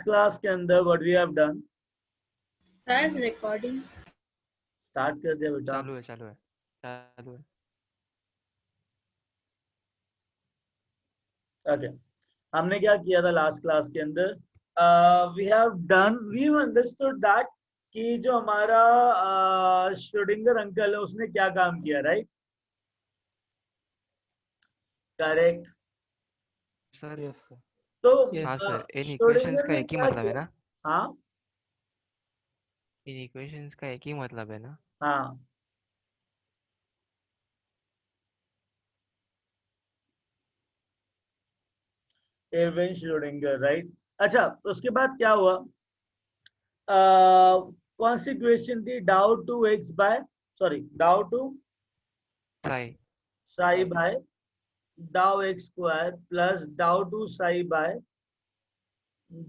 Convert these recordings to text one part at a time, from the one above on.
Class के अंदर what we have done, sir recording start कर दिया बेटा। चालू है चालू है चालू है। ओके, हमने क्या किया था लास्ट क्लास के अंदर, we have done, we understood that कि जो हमारा श्रोडिंगर अंकल है उसने क्या काम किया, right? Correct. Sir yes sir. तो हाँ सर, इन इक्वेशंस श्रोडिंगर का ने एक ही क्या मतलब है किया? ना? हाँ इन इक्वेशंस का एक ही मतलब है ना? हाँ, एरविन श्रोडिंगर, राइट। अच्छा, उसके बाद क्या हुआ? कौन सी इक्वेशन थी? Dow two x by, sorry, dow two psi psi by dow x square plus dow two psi by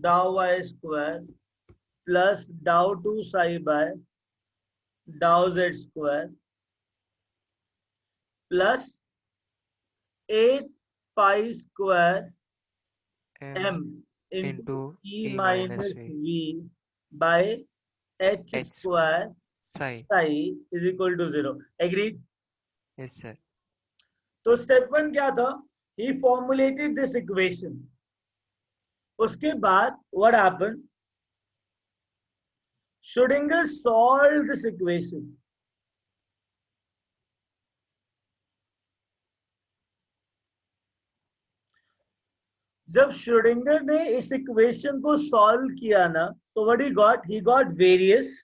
dow y square plus dow two psi by dow z square plus 8 pi square M m into into e E minus minus V v by h H square psi. psi is equal to 0. Agreed? Yes sir. तो step one क्या था? he formulated this equation. उसके बाद what happened? Schrodinger solved this equation. जब Schrodinger ने इस equation को solve किया ना, तो what he got various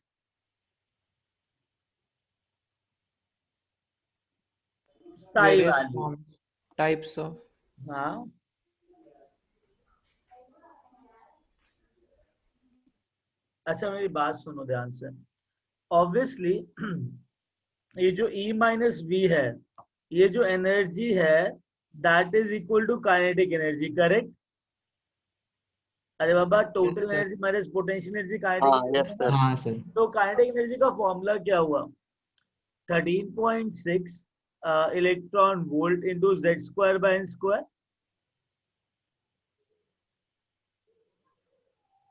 Sai Various value. forms, types of. हाँ, अच्छा मेरी बात सुनो ध्यान से। ऑब्वियसली ये जो E माइनस वी है, ये जो एनर्जी है that is equal to kinetic energy, correct? अरे बाबा, Yes total sir. Energy minus potential energy kinetic हाँ एनर्जी यस है सर। ना। हाँ सर। तो काइनेटिक एनर्जी का फॉर्मूला क्या हुआ? 13.6 electron volt into Z square by N square.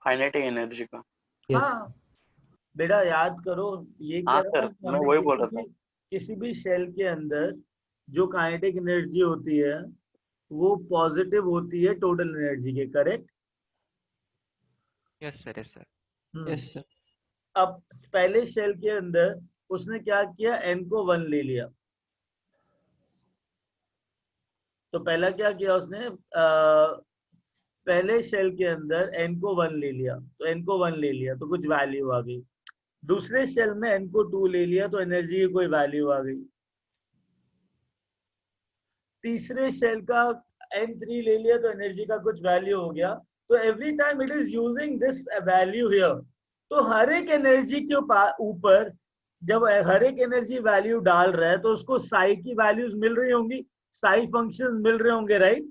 Kinetic energy का। यस हाँ बेटा, याद करो, ये कह हाँ रहा हूँ सर, ना कि मैं हमने वही बोल रहा था। किसी भी शेल के अंदर जो काइनेटिक एनर्जी होती है वो पॉजिटिव होती है टोटल एनर्जी के, correct? Yes sir. Yes sir. Yes sir. अब पहले शेल के अंदर उसने क्या किया? एन को 1 ले लिया। तो पहला क्या किया उसने? पहले शेल के अंदर एन को 1 ले लिया, तो एन को 1 ले लिया तो कुछ वैल्यू आ गई। दूसरे शेल में एन को 2 ले लिया तो एनर्जी की कोई वैल्यू आ गई। तीसरे शेल का n3 ले लिया तो एनर्जी का कुछ वैल्यू हो गया। तो every time it is using this value here. तो हर एक एनर्जी के ऊपर जब हर एक एनर्जी वैल्यू डाल रहा है तो उसको साई की वैल्यूज मिल रही होंगी, साई फंक्शन मिल रहे होंगे, राइट?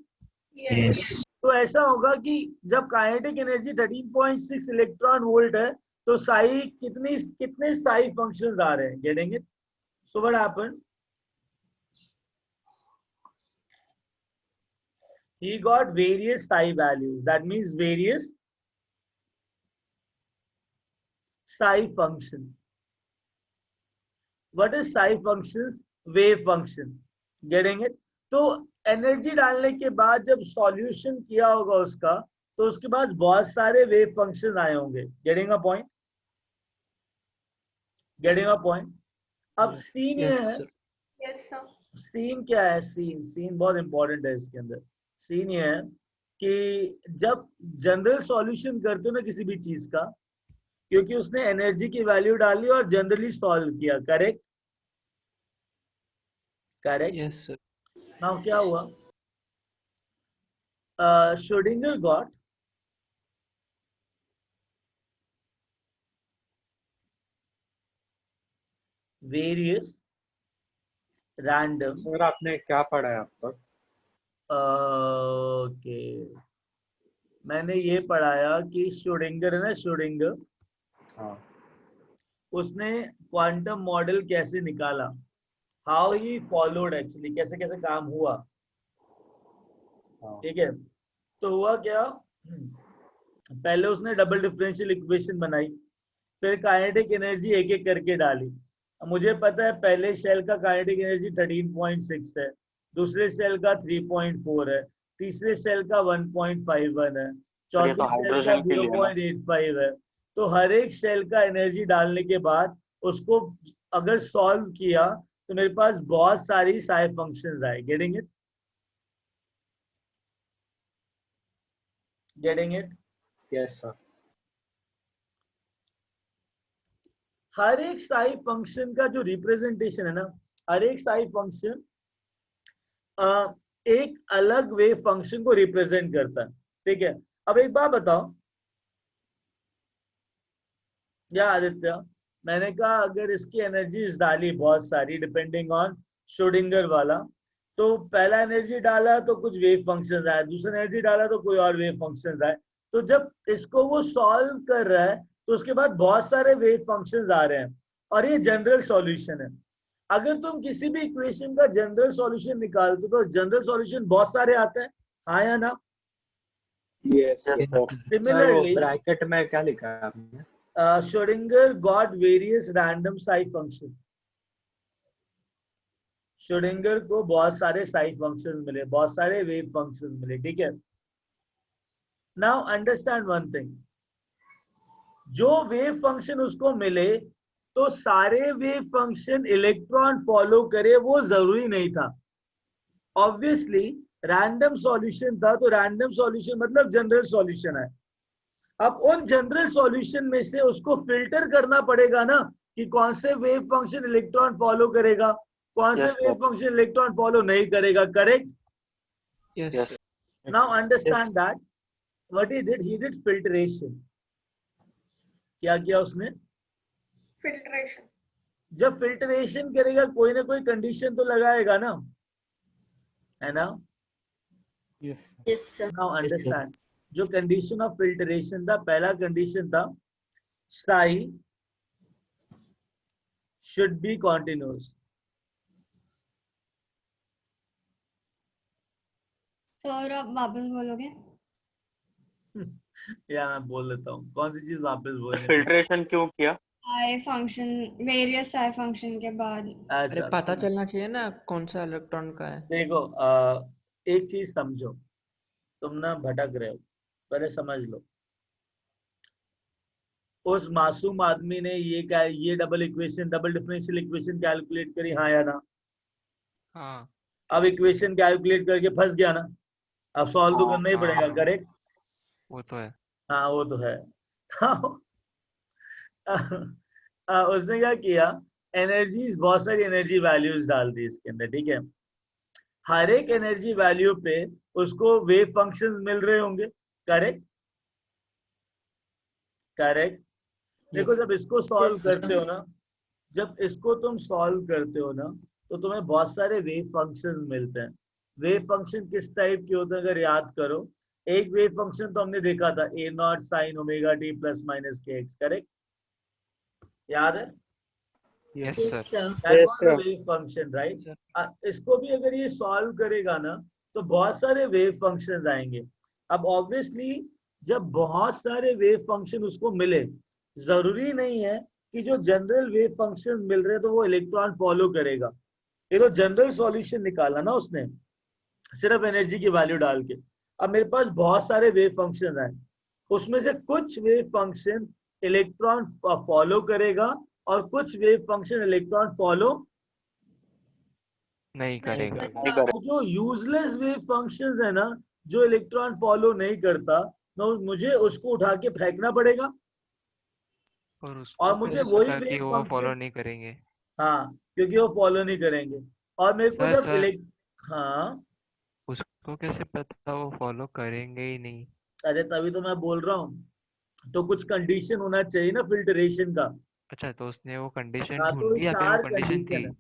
यस तो ऐसा होगा कि जब काइनेटिक एनर्जी 13.6 इलेक्ट्रॉन वोल्ट है तो साई कितने साई फंक्शंस आ रहे हैं, getting it? So what happened? he got various psi values, that means various psi function. What is psi function? Wave function, getting it? तो एनर्जी डालने के बाद जब सॉल्यूशन किया होगा उसका, तो उसके बाद बहुत सारे वेव फंक्शन आए होंगे, getting a point? Getting a point? अब सीन ये Yes है, sir. सीन क्या है? सीन बहुत इंपॉर्टेंट है इसके अंदर। सीन ये है कि जब जनरल सॉल्यूशन करते हो ना किसी भी चीज का, क्योंकि उसने एनर्जी की वैल्यू डाली और जनरली सॉल्व किया, correct? Correct. Yes sir. Now क्या हुआ? Schrodinger got various random, sir आपने क्या पढ़ा है अब तक? ओके, मैंने ये पढ़ाया कि श्रोडिंगर है ना, श्रोडिंगर, हाँ उसने क्वांटम मॉडल कैसे निकाला, हाउ ही फॉलोड, एक्चुअली कैसे कैसे काम हुआ, हाँ ठीक है? तो हुआ क्या? पहले उसने डबल डिफरेंशियल इक्वेशन बनाई, फिर काइनेटिक एनर्जी एक एक करके डाली। अब मुझे पता है पहले शेल का काइनेटिक एनर्जी 13.6 है, दूसरे शेल का 3.4 है, तीसरे शेल का 1.51 है, और ये तो चौथे शेल का हाइड्रोजन के लिए है ना। 0.85 है। तो हर एक शेल का एनर्जी डालने के बाद उसको अगर सॉल्व किया तो मेरे पास बहुत सारी साइ फंक्शंस आए। Getting it? Getting it? Yes sir. हर एक साइ फंक्शन का जो रिप्रेजेंटेशन है ना, हर एक साइ फंक्शन एक अलग वेव फंक्शन को रिप्रेजेंट करता है। ठीक है, अब एक बात बताओ या आदित्य, मैंने कहा अगर इसकी एनर्जीज डाली बहुत सारी डिपेंडिंग ऑन श्रोडिंगर वाला, तो पहला एनर्जी डाला तो कुछ वेव फंक्शन आए, दूसरा एनर्जी डाला तो कोई और वेव फंक्शन आए। तो जब इसको वो सॉल्व कर रहा है तो उसके बाद बहुत सारे वेव फंक्शन आ रहे हैं और ये जनरल सॉल्यूशन है। अगर तुम किसी भी इक्वेशन का जनरल सॉल्यूशन निकालते तो जनरल सॉल्यूशन बहुत सारे आते हैं, हाँ या ना? Yes Yes, sir. sir. Sir वो सिमिलरली ब्रैकेट में क्या लिखा है आपने? Schrodinger got various random psi function। Schrodinger को बहुत सारे साइड फंक्शन मिले, बहुत सारे वेव फंक्शन मिले। ठीक है, नाउ अंडरस्टैंड वन थिंग, जो वेव फंक्शन उसको मिले तो सारे वेव फंक्शन इलेक्ट्रॉन फॉलो करे वो जरूरी नहीं था। ऑब्वियसली रैंडम सॉल्यूशन था तो रैंडम सॉल्यूशन मतलब जनरल सॉल्यूशन है। अब उन जनरल सॉल्यूशन में से उसको फिल्टर करना पड़ेगा ना कि कौन से वेव फंक्शन इलेक्ट्रॉन फॉलो करेगा, कौन से Yes, wave sir. Function electron follow नहीं करेगा। Correct? Yes. Yes. Now understand that what he did filtration. क्या किया उसने? फिल्ट्रेशन। जब फिल्ट्रेशन करेगा कोई ना कोई कंडीशन तो लगाएगा ना, है ना? Yes yes sir. Now understand, जो कंडीशन ऑफ फिल्ट्रेशन था, पहला कंडीशन था Sai should be continuous. Sir आप वापस बोलोगे? या मैं बोल देता हूँ कौन सी चीज वापस बोलनी थी। फिल्ट्रेशन क्यों किया? I function, various I function के बाद। अरे अच्छा पता चलना चाहिए ना कौन सा इलेक्ट्रॉन का है। देखो, एक चीज समझो, तुम ना भटक रहे हो, पहले समझ लो। उस मासूम आदमी ने ये double equation, double differential equation calculate करी, हाँ या ना? हाँ अब इक्वेशन कैलकुलेट करके फंस गया ना, अब सॉल्व तो हाँ। करना ही पड़ेगा। हाँ करेक्ट? वो तो है। हाँ वो तो है। उसने क्या किया, एनर्जी, बहुत सारी एनर्जी वैल्यूज डाल दी इसके अंदर। ठीक है, हर एक एनर्जी वैल्यू पे उसको वेव फंक्शन मिल रहे होंगे। करेक्ट? करेक्ट? देखो जब इसको सॉल्व Yes, करते sir. हो ना, जब इसको तुम सॉल्व करते हो ना, तो तुम्हें बहुत सारे वेव फंक्शन मिलते हैं। वेव फंक्शन किस टाइप के होते हैं अगर याद करो, एक वेव फंक्शन तो हमने देखा था a naught sine omega t plus minus k x. Correct? याद है? Yes Yes, sir. sir. That yes was a sir. Wave function, right? Sir इसको भी अगर ये सॉल्व करेगा ना तो बहुत सारे वेव फंक्शन आएंगे। अब ऑब्वियसली जब बहुत सारे वेव फंक्शन उसको मिले, जरूरी नहीं है कि जो जनरल वेव फंक्शन मिल रहे तो वो इलेक्ट्रॉन फॉलो करेगा। ये तो जनरल सॉल्यूशन निकाला ना उसने, सिर्फ एनर्जी की वैल्यू डाल के। अब मेरे पास बहुत सारे वेव फंक्शन आए, उसमें से कुछ वेव फंक्शन इलेक्ट्रॉन फॉलो करेगा और कुछ वेव फंक्शन इलेक्ट्रॉन फॉलो। नहीं करेगा। नहीं करे। तो जो यूजलेस वेव फंक्शंस है ना, जो इलेक्ट्रॉन फॉलो नहीं करता, तो मुझे उसको उठा के फेंकना पड़ेगा और और उसको मुझे यस कैसे सर। वही पता कि वेव वो फॉलो फंक्शन, नहीं करेंगे? हाँ क्योंकि वो फॉलो नहीं करेंगे। और मेरे को सर जब सर हाँ, उसको कैसे पता वो फॉलो करेंगे ही नहीं? अरे तभी तो मैं बोल रहा हूँ, तो कुछ कंडीशन होना चाहिए ना फिल्ट्रेशन का। अच्छा तो उसने वो कंडीशन हाँ तो ढूंढ ली या फिर वो चार कंडीशन थी? कंडीशन है,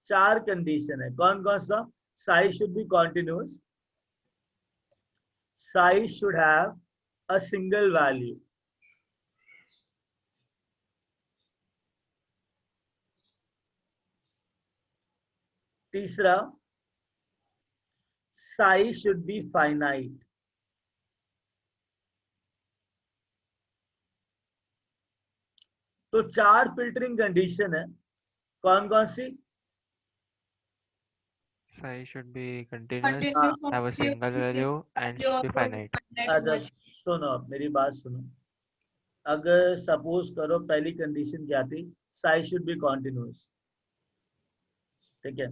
चार कंडीशन है। कौन कौन सा? Size should be continuous, size should have a single value, तीसरा साइज शुड बी फाइनाइट, तो 4 फिल्टरिंग कंडीशन है, कौन कौन सी? psi should be continuous, Continuous have a single value, and should be finite. अच्छा सुनो, मेरी बात सुनो। अगर सपोज करो पहली कंडीशन क्या थी, साइज शुड बी कॉन्टिन्यूस, ठीक है?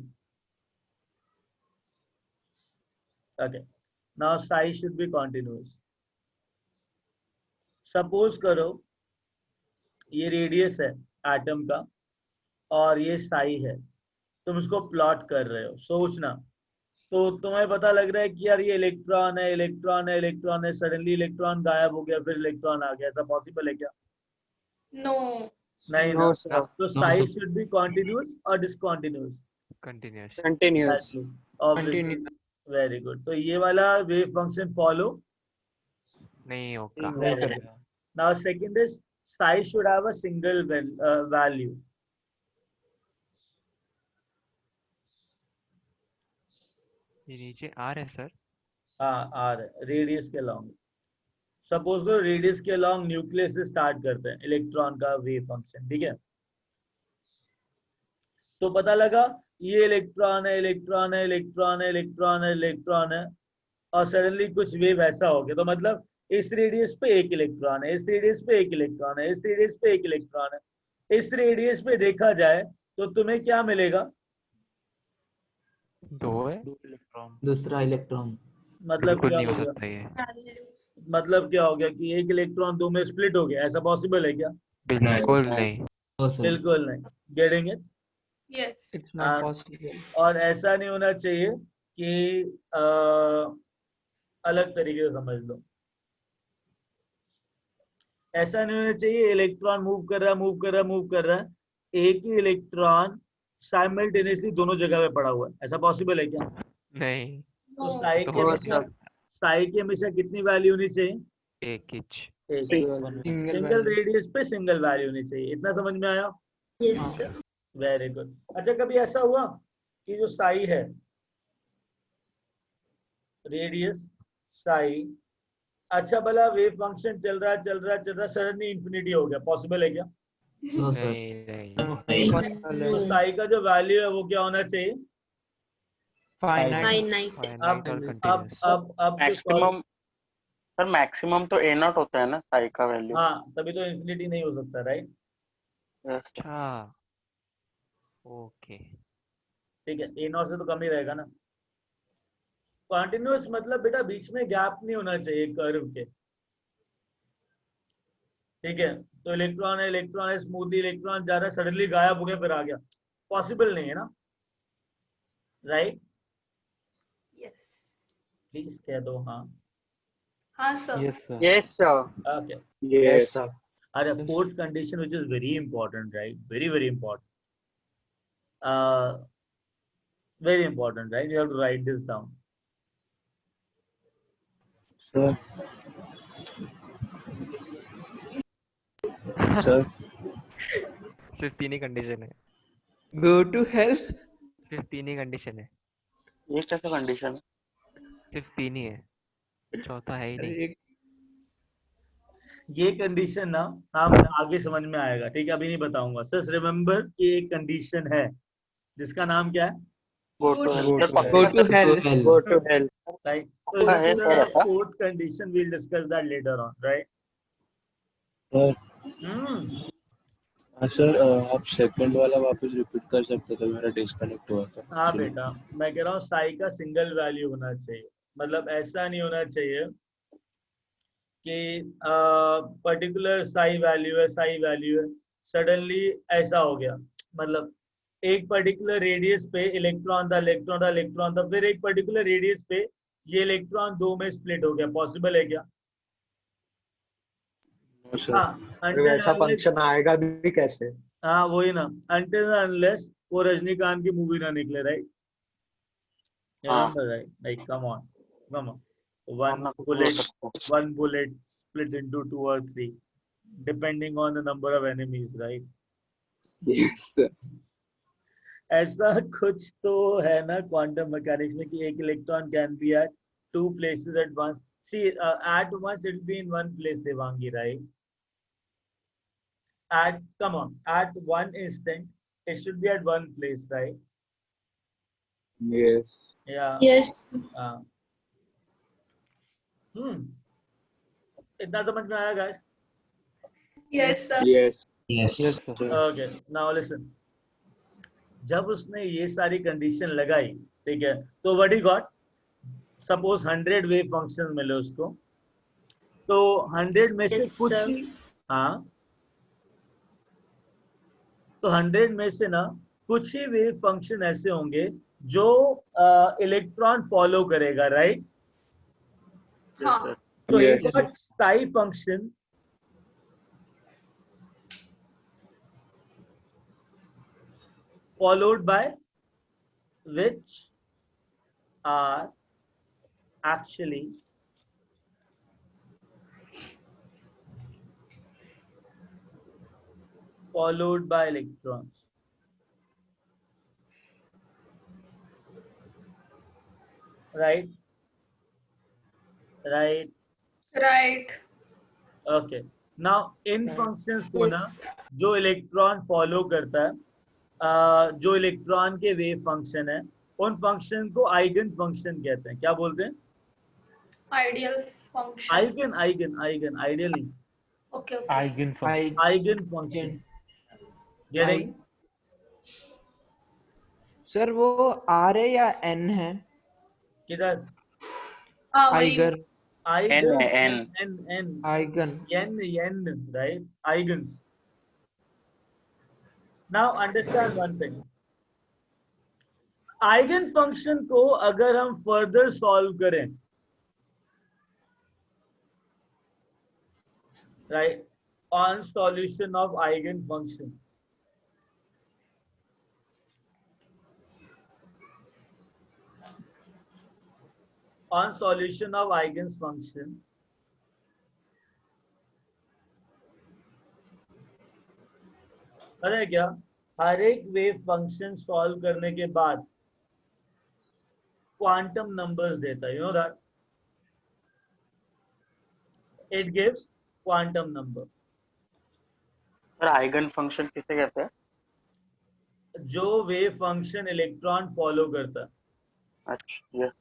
Okay, now size should be continuous. Suppose करो ये रेडियस है एटम का और ये साई है, तुम इसको प्लॉट कर रहे हो, सोचना। तो तुम्हें पता लग रहा है कि यार ये इलेक्ट्रॉन है, इलेक्ट्रॉन है, इलेक्ट्रॉन है, सडनली इलेक्ट्रॉन गायब हो गया, फिर इलेक्ट्रॉन आ गया, ऐसा पॉसिबल है क्या? No. नहीं No, ना। sir. तो साइज शुड बी कॉन्टिन्यूस और discontinuous? Continuous. Continuous. Obviously, very good. तो ये वाला वेव फंक्शन फॉलो नहीं होगा। नहीं करेगा। Now second is size should have a single value. ये नीचे R है सर। हाँ, आर रेडियस के लॉन्ग। सपोज करो रेडियस के लॉन्ग न्यूक्लियस से स्टार्ट करते हैं इलेक्ट्रॉन का वेव फंक्शन, ठीक है? तो पता लगा ये इलेक्ट्रॉन है, इलेक्ट्रॉन है, इलेक्ट्रॉन है, इलेक्ट्रॉन है, इलेक्ट्रॉन है, और सडनली कुछ वेव ऐसा हो गया, तो मतलब इस रेडियस पे एक इलेक्ट्रॉन है, इस रेडियस पे एक इलेक्ट्रॉन है, इस रेडियस पे एक इलेक्ट्रॉन है। इस रेडियस पे देखा जाए तो तुम्हें क्या मिलेगा? 2 है। दूसरा इलेक्ट्रॉन। मतलब बिल्कुल क्या नहीं हो हो गया? सकता ये। मतलब क्या हो गया कि एक इलेक्ट्रॉन दो में स्प्लिट हो गया, ऐसा पॉसिबल है क्या? बिल्कुल नहीं। No sir. बिल्कुल नहीं। Getting it? Yes. It's not possible. और ऐसा नहीं होना चाहिए कि अलग तरीके से समझ लो, ऐसा नहीं होना चाहिए इलेक्ट्रॉन मूव कर रहा है, मूव कर रहा है, मूव कर रहा है, एक ही इलेक्ट्रॉन साइमल्टेनियसली दोनों जगह पे पड़ा हुआ है, ऐसा पॉसिबल है क्या? नहीं। तो No. साई की हमेशा, साई की हमेशा कितनी वैल्यू होनी चाहिए? एक inch. Single single value. Radius पे सिंगल वैल्यू होनी चाहिए, इतना समझ में आया? Yes, हाँ. sir. Very good. अच्छा, कभी ऐसा हुआ कि जो साई है, रेडियस साई, अच्छा भला वेव फंक्शन चल रहा है, चल रहा है, चल रहा है, सडनली इंफिनिटी हो गया, पॉसिबल है क्या? No sir. नहीं। नहीं possible है. तो साई का जो वैल्यू है वो क्या होना चाहिए? Finite. Finite. Finite और अब continuous। अब तो मैक्सिमम सर, मैक्सिमम तो ए नॉट होता है ना साई का वैल्यू। हाँ, तभी तो इंफिनिटी नहीं हो सकता, राइट? अच्छा। ओके। ठीक है, ए नॉट से तो कम ही रहेगा ना। कॉन्टिन्यूअस मतलब बेटा बीच में गैप नहीं होना चाहिए कर्व के, ठीक है? तो इलेक्ट्रॉन है, इलेक्ट्रॉन है, स्मूथली इलेक्ट्रॉन जा रहा है, सडनली गायब हो गया, फिर आ गया, पॉसिबल नहीं है ना, राइट? Yes. प्लीज कह दो हाँ। हाँ sir. Yes, sir. Yes sir. Okay. Yes, sir. अरे fourth condition which is very important, right? Very very important, very important, right? You have to write this down. Sir. Sir. सिर्फ 3 ही condition है। Go to hell. सिर्फ 3 ही condition है। ये कैसे condition है? सिर्फ 3 ही है, चौथा है ही नहीं। अरे ये कंडीशन ना हम आगे समझ में आएगा, ठीक है? अभी नहीं बताऊंगा। जस्ट रिमेम्बर कि एक कंडीशन है जिसका नाम क्या है? Go to hell. go to hell. Go to hell. Right? तो हाँ, है, दिस ऐसा। Fourth condition, we will discuss that later on, right? Sir आप सेकंड वाला वापस रिपीट कर सकते थे, मेरा डिस्कनेक्ट हुआ था। हाँ बेटा, मैं कह रहा हूँ साई का सिंगल वैल्यू होना चाहिए, मतलब ऐसा नहीं होना चाहिए कि पर्टिकुलर साई वैल्यू है, सडनली ऐसा हो गया, मतलब एक पर्टिकुलर रेडियस पे इलेक्ट्रॉन था, फिर एक पर्टिकुलर रेडियस पे ये इलेक्ट्रॉन दो में स्प्लिट हो गया, पॉसिबल है क्या? No sir. हाँ, अरे वैसा फंक्शन आएगा भी कैसे? हाँ वही ना, until unless वो रजनीकांत की मूवी ना निकले, right? Right, come on. One bullet split into 2 or 3 depending on the number of enemies, right? Yes sir. ऐसा कुछ तो है ना क्वांटम मैकेनिक्स में कि एक electron can be at 2 places at once. See, at once it will be in one place, Devangi, right? come on, at one instant, it should be at one place, right? Yes. Yeah. Yes. इतना समझ में आया guys? Yes, sir. Yes. Yes, sir. Okay, now listen. जब उसने ये सारी condition लगाई, ठीक है, तो what he got? Suppose 100 wave function मिले उसको, तो 100 में से Yes, कुछ sir. ही, हाँ, तो 100 में से ना कुछ ही वेव फंक्शन ऐसे होंगे जो इलेक्ट्रॉन फॉलो करेगा, राइट? हाँ. तो Yes. एक बार psi function followed by which are actually followed by electrons. Right? Right. Right. Okay. Now in functions को ना Yes. जो इलेक्ट्रॉन फॉलो करता है, जो इलेक्ट्रॉन के वेव फंक्शन है, उन फंक्शन को आइगन फंक्शन कहते हैं. क्या बोलते हैं? Ideal function. Eigen eigen eigen ideal नहीं, Okay. Okay. Eigen function. Eigen function. Getting? Sir वो R है या N है? किधर? हाँ वही. Eiger. Eigen. N. N. Eigen. N, right? Eigens. Now understand one thing. Eigen function को अगर हम फर्दर सॉल्व करें, right, on solution of eigen function, on solution of Eigen's function, पता है क्या, हर एक वेव फंक्शन सॉल्व करने के बाद क्वांटम नंबर्स देता है. You know that it gives quantum number. Sir eigen function किसे कहते हैं? जो वेव फंक्शन इलेक्ट्रॉन फॉलो करता है, अच्छा. यस.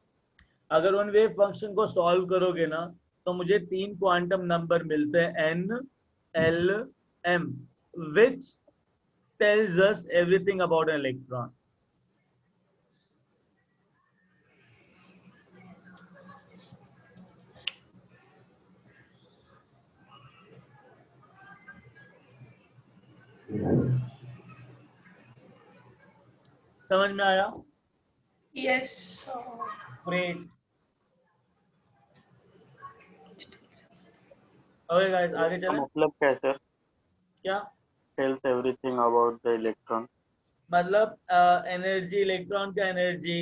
अगर उन वेव फंक्शन को सॉल्व करोगे ना, तो मुझे 3 क्वांटम नंबर मिलते हैं, n, l, m, which tells us everything about an electron. समझ में आया? Yes. sir. Great. Okay guys, आगे चलें. मतलब क्या है सर? क्या Tells everything about the electron. मतलब? एनर्जी, इलेक्ट्रॉन का एनर्जी,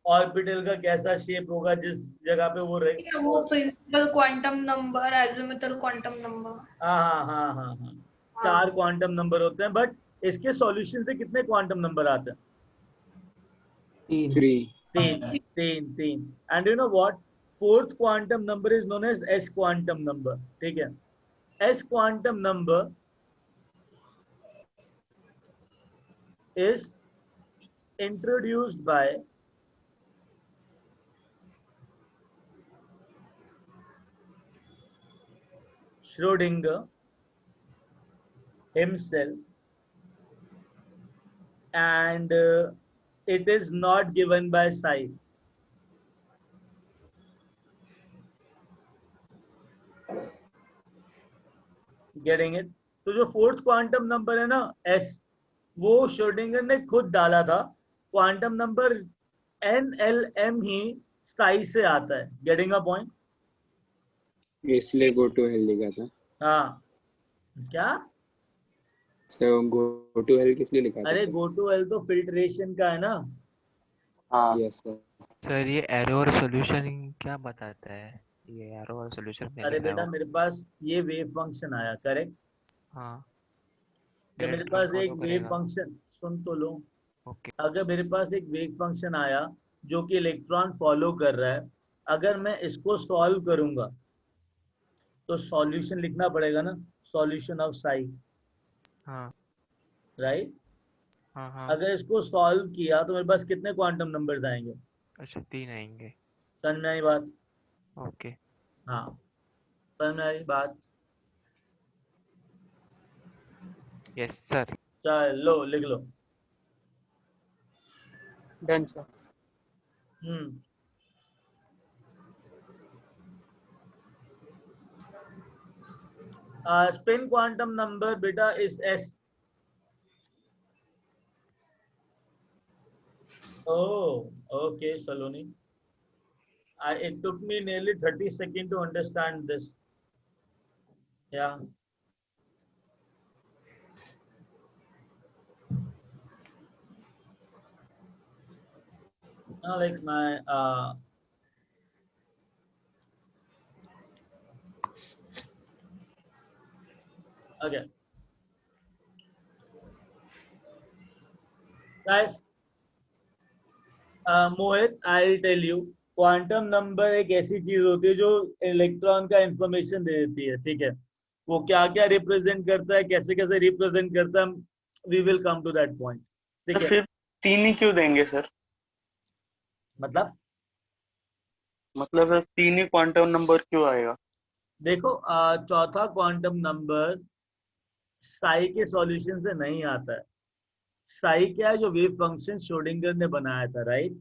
ऑर्बिटल का कैसा शेप होगा जिस जगह पे वो रहे. Yeah, वो principal quantum number, azimuthal quantum number. हाँ. 4 क्वांटम नंबर होते हैं, बट इसके सॉल्यूशन से कितने क्वांटम नंबर आते हैं? 3. 3. And you know what, fourth quantum number is known as S quantum number. ठीक है, S quantum number is introduced by Schrödinger himself, and it is not given by psi. Getting it? तो जो fourth quantum number है ना, S, वो Schrodinger ने खुद डाला था. क्वांटम नंबर NLM ही साई से आता है. Getting a point? इसलिए गो टू हेल लिखा था. हाँ. क्या? तो गो टू हेल किस लिए लिखा था? अरे गो टू हेल तो फिल्ट्रेशन का है ना. हाँ. Yes sir. सर ये एरो और सॉल्यूशन क्या बताता है? ये एरो और सॉल्यूशन अरे बेटा, मेरे पास ये वेव फंक्शन आया, करेक्ट? हाँ. तो मेरे पास एक वेव फंक्शन, सुन तो लो. ओके. अगर मेरे पास एक वेव फंक्शन आया जो कि इलेक्ट्रॉन फॉलो कर रहा है, अगर मैं इसको सॉल्व करूंगा तो सॉल्यूशन लिखना पड़ेगा ना, सॉल्यूशन ऑफ साई. हाँ राइट। हाँ हाँ। अगर इसको सॉल्व किया तो मेरे पास कितने क्वांटम नंबर्स आएंगे? अच्छा 3 आएंगे। समझ में आई बात? ओके। हाँ, समझ में आई बात? Yes sir. चलो लिख लो। Done sir. Hmm. Spin quantum number beta is S. Oh, okay, Saloni. It took me nearly 30 seconds to understand this. Yeah. Like my okay, guys. Mohit, I tell you, quantum number एक ऐसी चीज होती है जो electron का information दे देती है, ठीक है? वो क्या क्या रिप्रेजेंट करता है, कैसे कैसे रिप्रेजेंट करता है, we will come to that point, ठीक तो है? फिर 3 ही क्यों देंगे सर? मतलब मतलब 3 ही क्वांटम नंबर क्यों आएगा? देखो, चौथा क्वांटम नंबर साई के सॉल्यूशन से नहीं आता है। साई क्या है? जो वेव फंक्शन श्रोडिंगर ने बनाया था, राइट?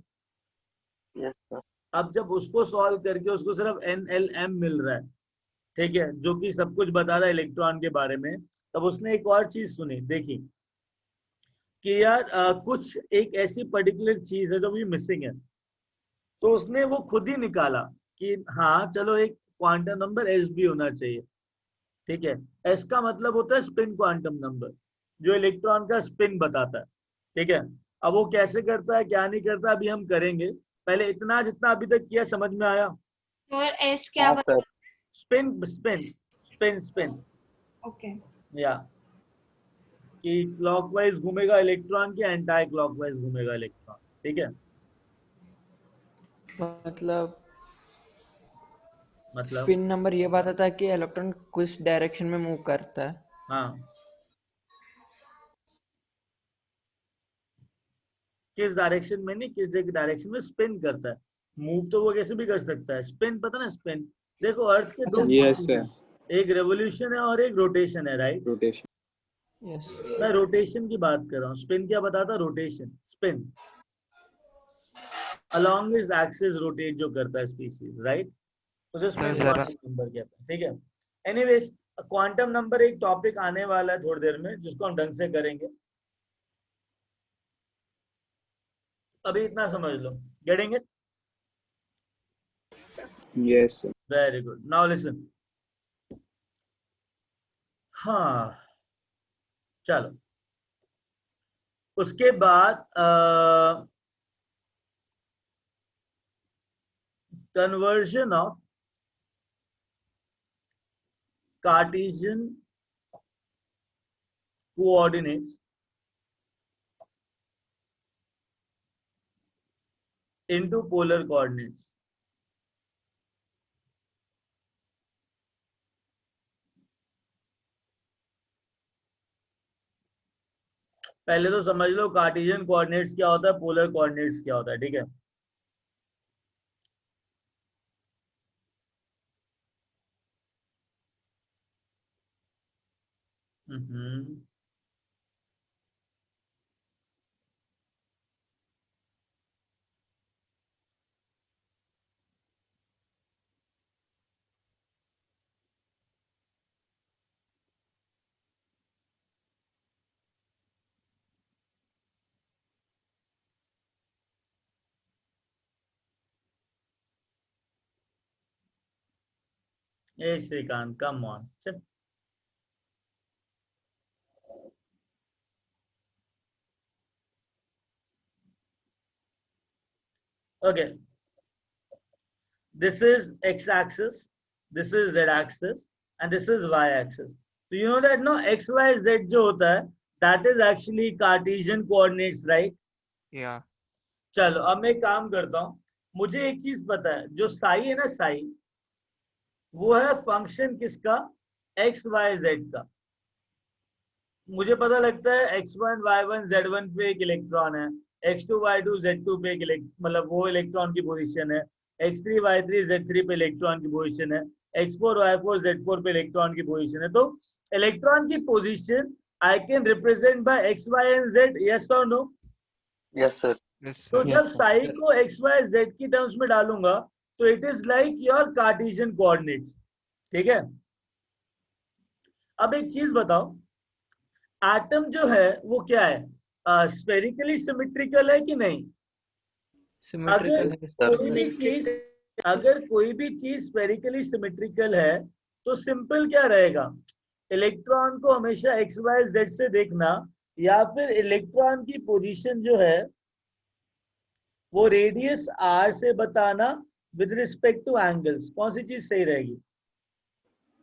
Yes sir. अब जब उसको सॉल्व करके उसको सिर्फ NLM मिल रहा है, ठीक है, जो कि सब कुछ बता रहा है इलेक्ट्रॉन के बारे में, तब उसने एक और चीज सुनी, देखी कि यार कुछ एक ऐसी पर्टिकुलर चीज है जो भी मिसिंग है। तो उसने वो खुद ही निकाला कि हाँ चलो, एक क्वांटम नंबर S भी होना चाहिए, ठीक है? S का मतलब होता है स्पिन क्वांटम नंबर, जो इलेक्ट्रॉन का स्पिन बताता है, ठीक है? अब वो कैसे करता है, क्या नहीं करता, अभी हम करेंगे। पहले इतना जितना अभी तक किया समझ में आया? और एस क्या हाँ बता? Sir. Spin spin spin spin, okay. या कि क्लॉकवाइज घूमेगा इलेक्ट्रॉन के एंटी क्लॉकवाइज घूमेगा इलेक्ट्रॉन, ठीक है? मतलब मतलब स्पिन नंबर ये बताता है कि इलेक्ट्रॉन किस डायरेक्शन में मूव करता है। हाँ, किस डायरेक्शन में नहीं, किस डायरेक्शन में स्पिन करता है। मूव तो वो कैसे भी कर सकता है, स्पिन पता ना स्पिन। देखो, अर्थ के दो अच्छा। Yes forces sir. हैं, एक रेवोल्यूशन है और एक रोटेशन है, राइट? रोटेशन। यस। मैं रोटेशन की बात कर रहा हूँ। स्पिन क्या बताता? Rotation. Spin along is axis rotate जो करता है स्पीसीज, राइट? उसे सर स्पिन जरा क्वांटम नंबर कहते हैं, ठीक है? एनीवेज, क्वांटम नंबर एक टॉपिक आने वाला है थोड़ी देर में, जिसको हम ढंग से करेंगे। अभी इतना समझ लो। Getting it? Yes sir. Very good. Now listen. हाँ, चलो उसके बाद conversion of Cartesian coordinates into polar coordinates. पहले तो समझ लो कार्टेशियन कोऑर्डिनेट्स क्या होता है, पोलर कोऑर्डिनेट्स क्या होता है, ठीक है? हम्म। ए श्रीकांत, कम ऑन, चल। Okay, this is x-axis, this is z-axis, and this is y-axis. So you know that no, x, y, z जो होता है, that is actually Cartesian coordinates, right? या चलो अब मैं एक काम करता हूँ। मुझे एक चीज पता है, जो साई है ना, साई वो है फंक्शन किसका? x, y, z का। मुझे पता लगता है x1 y1 z1 पे एक इलेक्ट्रॉन है, x2 y2 z2 पे एक मतलब वो इलेक्ट्रॉन की पोजीशन है, x3 y3 z3 पे इलेक्ट्रॉन की पोजीशन है, x4 y4 z4 पे इलेक्ट्रॉन की पोजीशन है। तो इलेक्ट्रॉन की position I can represent by x y and z, yes और नो? Yes sir. तो जब साई को x y z की टर्म्स में डालूंगा तो it is like your Cartesian coordinates, ठीक है। अब एक चीज बताओ, एटम जो है वो क्या है, स्फेरिकली सिमेट्रिकल है कि नहीं? सिमेट्रिकल अगर कोई भी चीज स्फेरिकली सिमेट्रिकल है तो सिंपल क्या रहेगा, इलेक्ट्रॉन को हमेशा एक्स वाई जेड से देखना, या फिर इलेक्ट्रॉन की पोजीशन जो है वो रेडियस आर से बताना विद रिस्पेक्ट टू एंगल्स। कौन सी चीज सही रहेगी?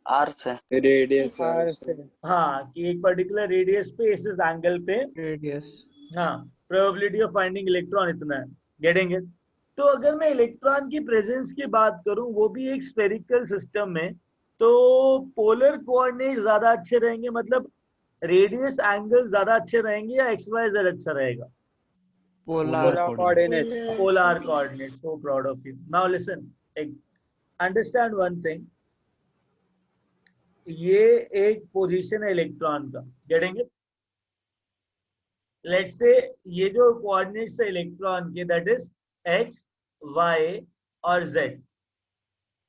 आर से। रेडियस हाँ, कि एक पर्टिकुलर रेडियस पे इस एंगल पे रेडियस, हाँ प्रोबेबिलिटी ऑफ फाइंडिंग इलेक्ट्रॉन इतना है, गेटिंग इट? तो अगर मैं इलेक्ट्रॉन की प्रेजेंस की बात करूं वो भी एक स्फेरिकल सिस्टम में, तो पोलर कोऑर्डिनेट ज्यादा अच्छे रहेंगे, मतलब रेडियस एंगल ज्यादा अच्छे रहेंगे, या एक्स वाई जेड अच्छा रहेगा? Polar coordinates. Polar coordinate. So proud of you. Now listen, understand one thing, ये एक पोजीशन है इलेक्ट्रॉन का, गेटिंग इट? लेट्स से ये जो कोऑर्डिनेट्स है इलेक्ट्रॉन के, दैट इज एक्स वाई और जेड,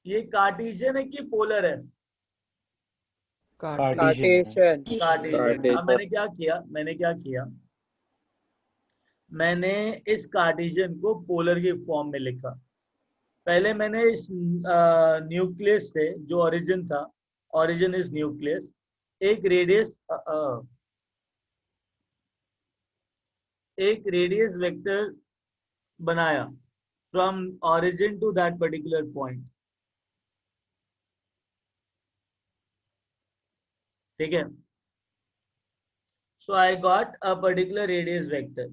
ये कार्टेशियन है कि पोलर है? कार्टेशियन। कार्टेशियन। अब मैंने क्या किया, मैंने इस कार्टेशियन को पोलर की फॉर्म में लिखा। पहले मैंने इस न्यूक्लियस से, जो ओरिजिन था, ओरिजिन इज न्यूक्लियस, एक रेडियस वेक्टर बनाया from origin to that particular point, ठीक है? So I got a particular radius vector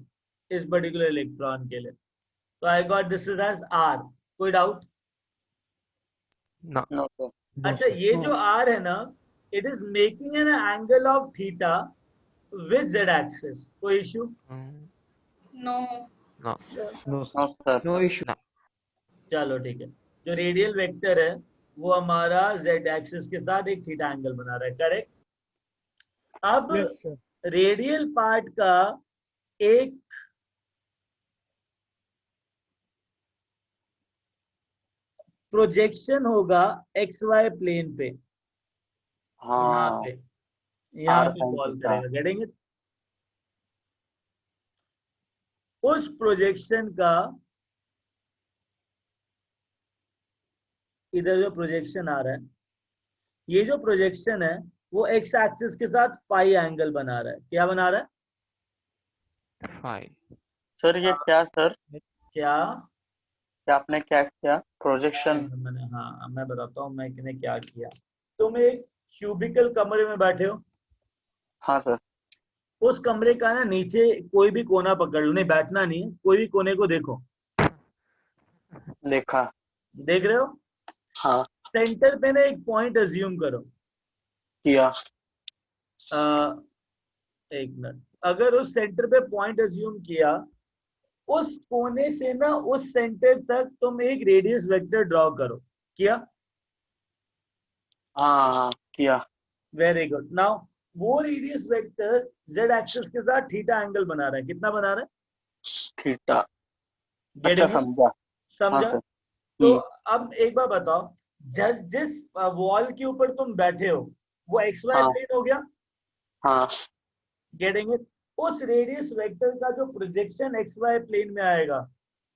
इस पर्टिकुलर इलेक्ट्रॉन के लिए, तो I got this is as r. कोई डाउट? No. No sir. अच्छा, ये जो आर है ना, it is making an angle of theta with z axis. कोई issue? No, No. sir. No sir. No issue. चलो ठीक है। जो रेडियल वेक्टर है वो हमारा जेड एक्सिस के साथ एक थीटा एंगल बना रहा है, करेक्ट? अब रेडियल पार्ट का एक प्रोजेक्शन होगा एक्स वाई प्लेन पे, यहाँ हाँ। पे यहाँ R पे sin कॉल theta। करेगा, गेटिंग इट? उस प्रोजेक्शन का इधर जो प्रोजेक्शन आ रहा है, ये जो प्रोजेक्शन है वो एक्स एक्सिस के साथ पाई एंगल बना रहा है। क्या बना रहा है? 5. सर ये क्या सर, क्या क्या आपने क्या किया प्रोजेक्शन? मैंने, हाँ मैं बताता हूँ मैंने क्या किया। तुम एक क्यूबिकल कमरे में बैठे हो, हाँ सर। उस कमरे का ना नीचे कोई भी कोना पकड़ लो, नहीं बैठना नहीं है, कोई भी कोने को देखो, देखा। देख रहे हो? हाँ सेंटर पे ना एक पॉइंट अज्यूम करो। किया। एक मिनट, अगर उस सेंटर पे पॉइंट अज्यूम किया, उस कोने से ना उस सेंटर तक तुम एक रेडियस वेक्टर ड्रॉ करो। किया? हाँ किया। Very good. नाउ वो रेडियस वेक्टर जेड एक्सिस के साथ थीटा एंगल बना रहा है। कितना बना रहा है? थीटा। अच्छा Getting it? समझा। हाँ समझा? सर। तो अब एक बार बताओ, जिस वॉल के ऊपर तुम बैठे हो वो एक्स वाई हाँ। प्लेन हो गया, हाँ गेटिंग इट? उस रेडियस वेक्टर का जो प्रोजेक्शन एक्स वाई प्लेन में आएगा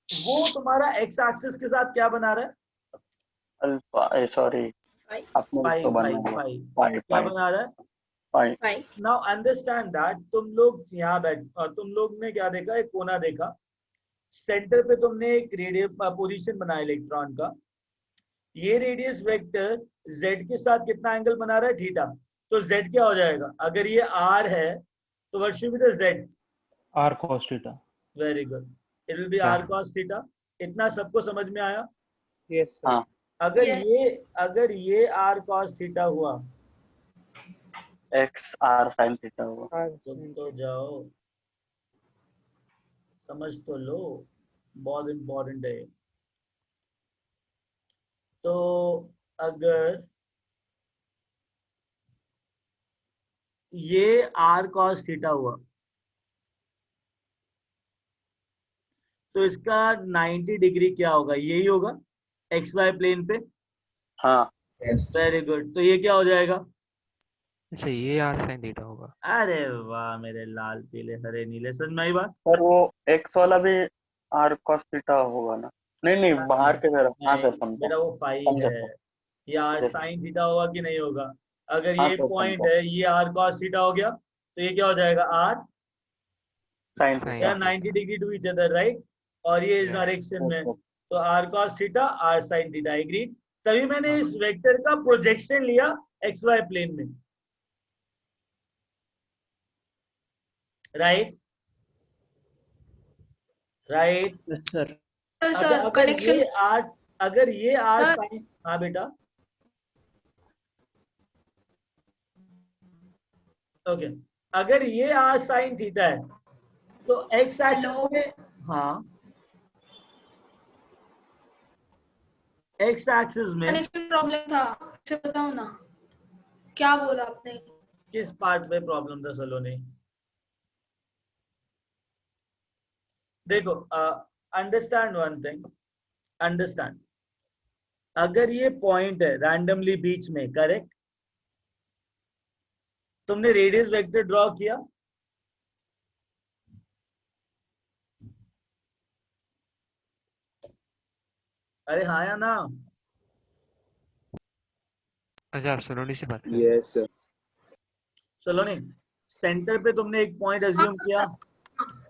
वो तुम्हारा एक्स एक्सिस के साथ क्या बना रहा है? अल्फा, सॉरी आपने पाई तो पाई बनाया पाई। पाई क्या पाई बना रहा है? पाई। नाउ अंडरस्टैंड दैट, तुम लोग यहाँ तुम लोग ने क्या देखा? एक कोना देखा, सेंटर पे तुमने एक रेडियस पोजीशन बनाया इलेक्ट्रॉन का, ये रेडियस वेक्टर z के साथ कितना एंगल बना रहा है? थीटा। तो z क्या हो जाएगा? अगर ये r है तो what should be the z? R cos theta। Very good, it will be r cos theta. इतना सबको समझ में आया? Yes sir. हाँ। अगर Yes. ये r cos थीटा हुआ एक्स आर साइन थीटा होगा। तुम तो जाओ, समझ तो लो, बहुत इंपॉर्टेंट है। तो अगर ये आर कॉस थीटा हुआ तो इसका 90 डिग्री क्या होगा? यही होगा एक्स वाई प्लेन पे। हाँ वेरी गुड। तो ये क्या हो जाएगा? अच्छा ये आर साइन थीटा होगा। अरे वाह मेरे लाल पीले हरे नीले, समझ में आई बात? सर वो एक्स वाला भी आर कॉस थीटा होगा ना? नहीं नहीं बाहर के तरफ। हाँ सर नहीं समझा बेटा, वो फाइव समझा है। सर। ये आर Yes, साइन थीटा होगा कि नहीं होगा? अगर हाँ ये सर पॉइंट समझा। है, ये आर कॉस थीटा हो गया, तो ये क्या हो जाएगा? R sine sine theta. या 90 degree to each other, right? और ये इस यस डायरेक्शन में, Yes, तो R cos theta R sine theta, agree? तभी मैंने हाँ इस वेक्टर का प्रोजेक्शन लिया एक्स वाई प्लेन में, right? Right. Yes sir. Sir अगर सर अगर कनेक्शन ये आर अगर ये आर सर साइन, हाँ बेटा, ओके, अगर ये आर साइन थीटा है तो एक्स एक्सिस हेलो में, हाँ, एक्स एक्सिस में कनेक्शन प्रॉब्लम था, से बताओ ना क्या बोला आपने। किस पार्ट पे प्रॉब्लम था सलोनी? देखो, अंडरस्टैंड वन थिंग, अंडरस्टैंड, अगर ये पॉइंट है रैंडमली बीच में, करेक्ट? तुमने रेडियस वेक्टर ड्रॉ किया? अरे हाँ या ना? अच्छा आप सलोनी से बात कर रहे Yes, sir. सलोनी, सेंटर पे तुमने एक पॉइंट हाँ अज्यूम किया, सर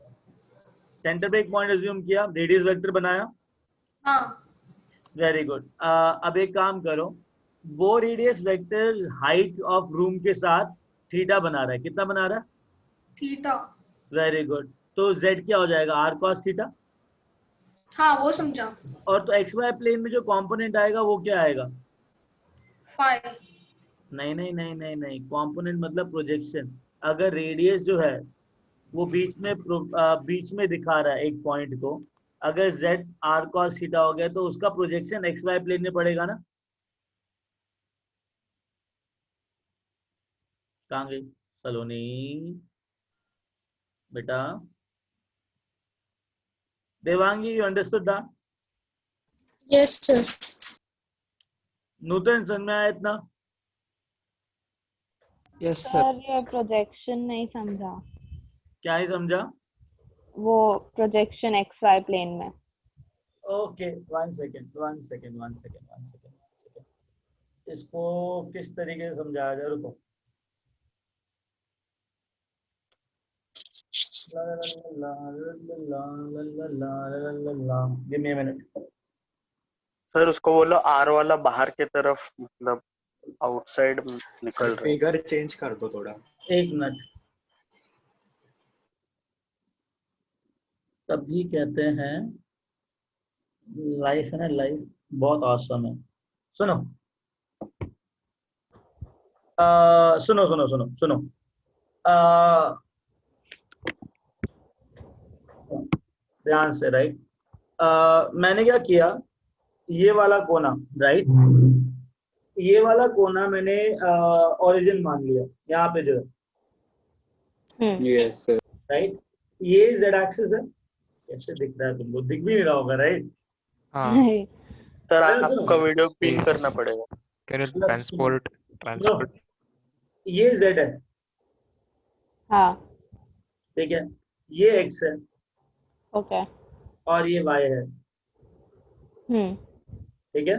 सेंटर पे एक पॉइंट अज्यूम किया, रेडियस वेक्टर बनाया, हाँ वेरी गुड। अब एक काम करो, वो radius vector height of room के साथ थीटा बना रहा है, कितना बना रहा है? थीटा। Very good. तो z क्या हो जाएगा? R cos theta. हाँ वो समझा। और तो एक्स वाई प्लेन में जो कंपोनेंट आएगा वो क्या आएगा? फाइव। नहीं नहीं नहीं नहीं नहीं, कंपोनेंट मतलब प्रोजेक्शन। अगर रेडियस जो है वो बीच में दिखा रहा है एक पॉइंट को, अगर z आर कॉस थीटा हो गया तो उसका प्रोजेक्शन एक्स वाई प्लेन में पड़ेगा ना? कहाँ गई सलोनी बेटा? Devangi, you understood that? Yes sir. Nutan समझ में आया इतना? Yes sir. सर ये प्रोजेक्शन नहीं समझा, क्या ही समझा? वो प्रोजेक्शन एक्स वाई प्लेन में। Okay, one second one second one second one second, इसको किस तरीके से समझाया जाए, रुको। Give me a minute. Sir उसको बोलो आर वाला बाहर के तरफ, मतलब आउटसाइड निकल रहा है। फिगर चेंज कर दो थोड़ा। एक मिनट। तभी कहते हैं लाइफ है ना, लाइफ बहुत ऑसम है। सुनो, सुनो सुनो सुनो सुनो, ध्यान से, राइट? मैंने क्या किया, ये वाला कोना, राइट, ये वाला कोना मैंने ओरिजिन मान लिया, यहाँ पे जो है, Yes, sir. राइट? ये z एक्सिस है, कैसे दिख रहा है तुमको? दिख भी नहीं रहा होगा, राइट? हाँ सर सुनो, आपका वीडियो पिन Yes. करना पड़ेगा। कैन यू सुनो, ट्रांसपोर्ट ये z है, हाँ ठीक है? ये x है ओके। और ये y है, ठीक है?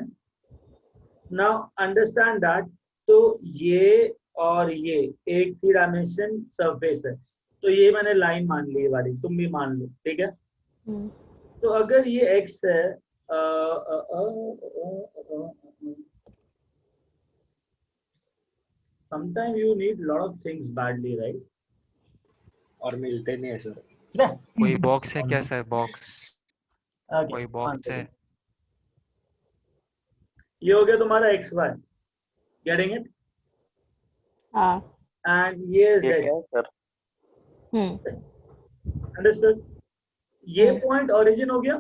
Now understand that. तो ये और ये एक 3 डायमेंशन सरफेस है, तो ये मैंने लाइन मान ली है वाली, तुम भी मान लो, ठीक है? तो अगर ये x है, sometimes you need lot of things badly, right? और मिलते नहीं है सर। कोई बॉक्स है क्या सर? बॉक्स Okay, कोई one बॉक्स है? second. ये हो गया तुम्हारा एक्स वाई, गेटिंग इट? हाँ एंड ये ये z. क्या है सर? अंडरस्टूड? ये पॉइंट ओरिजिन हो गया.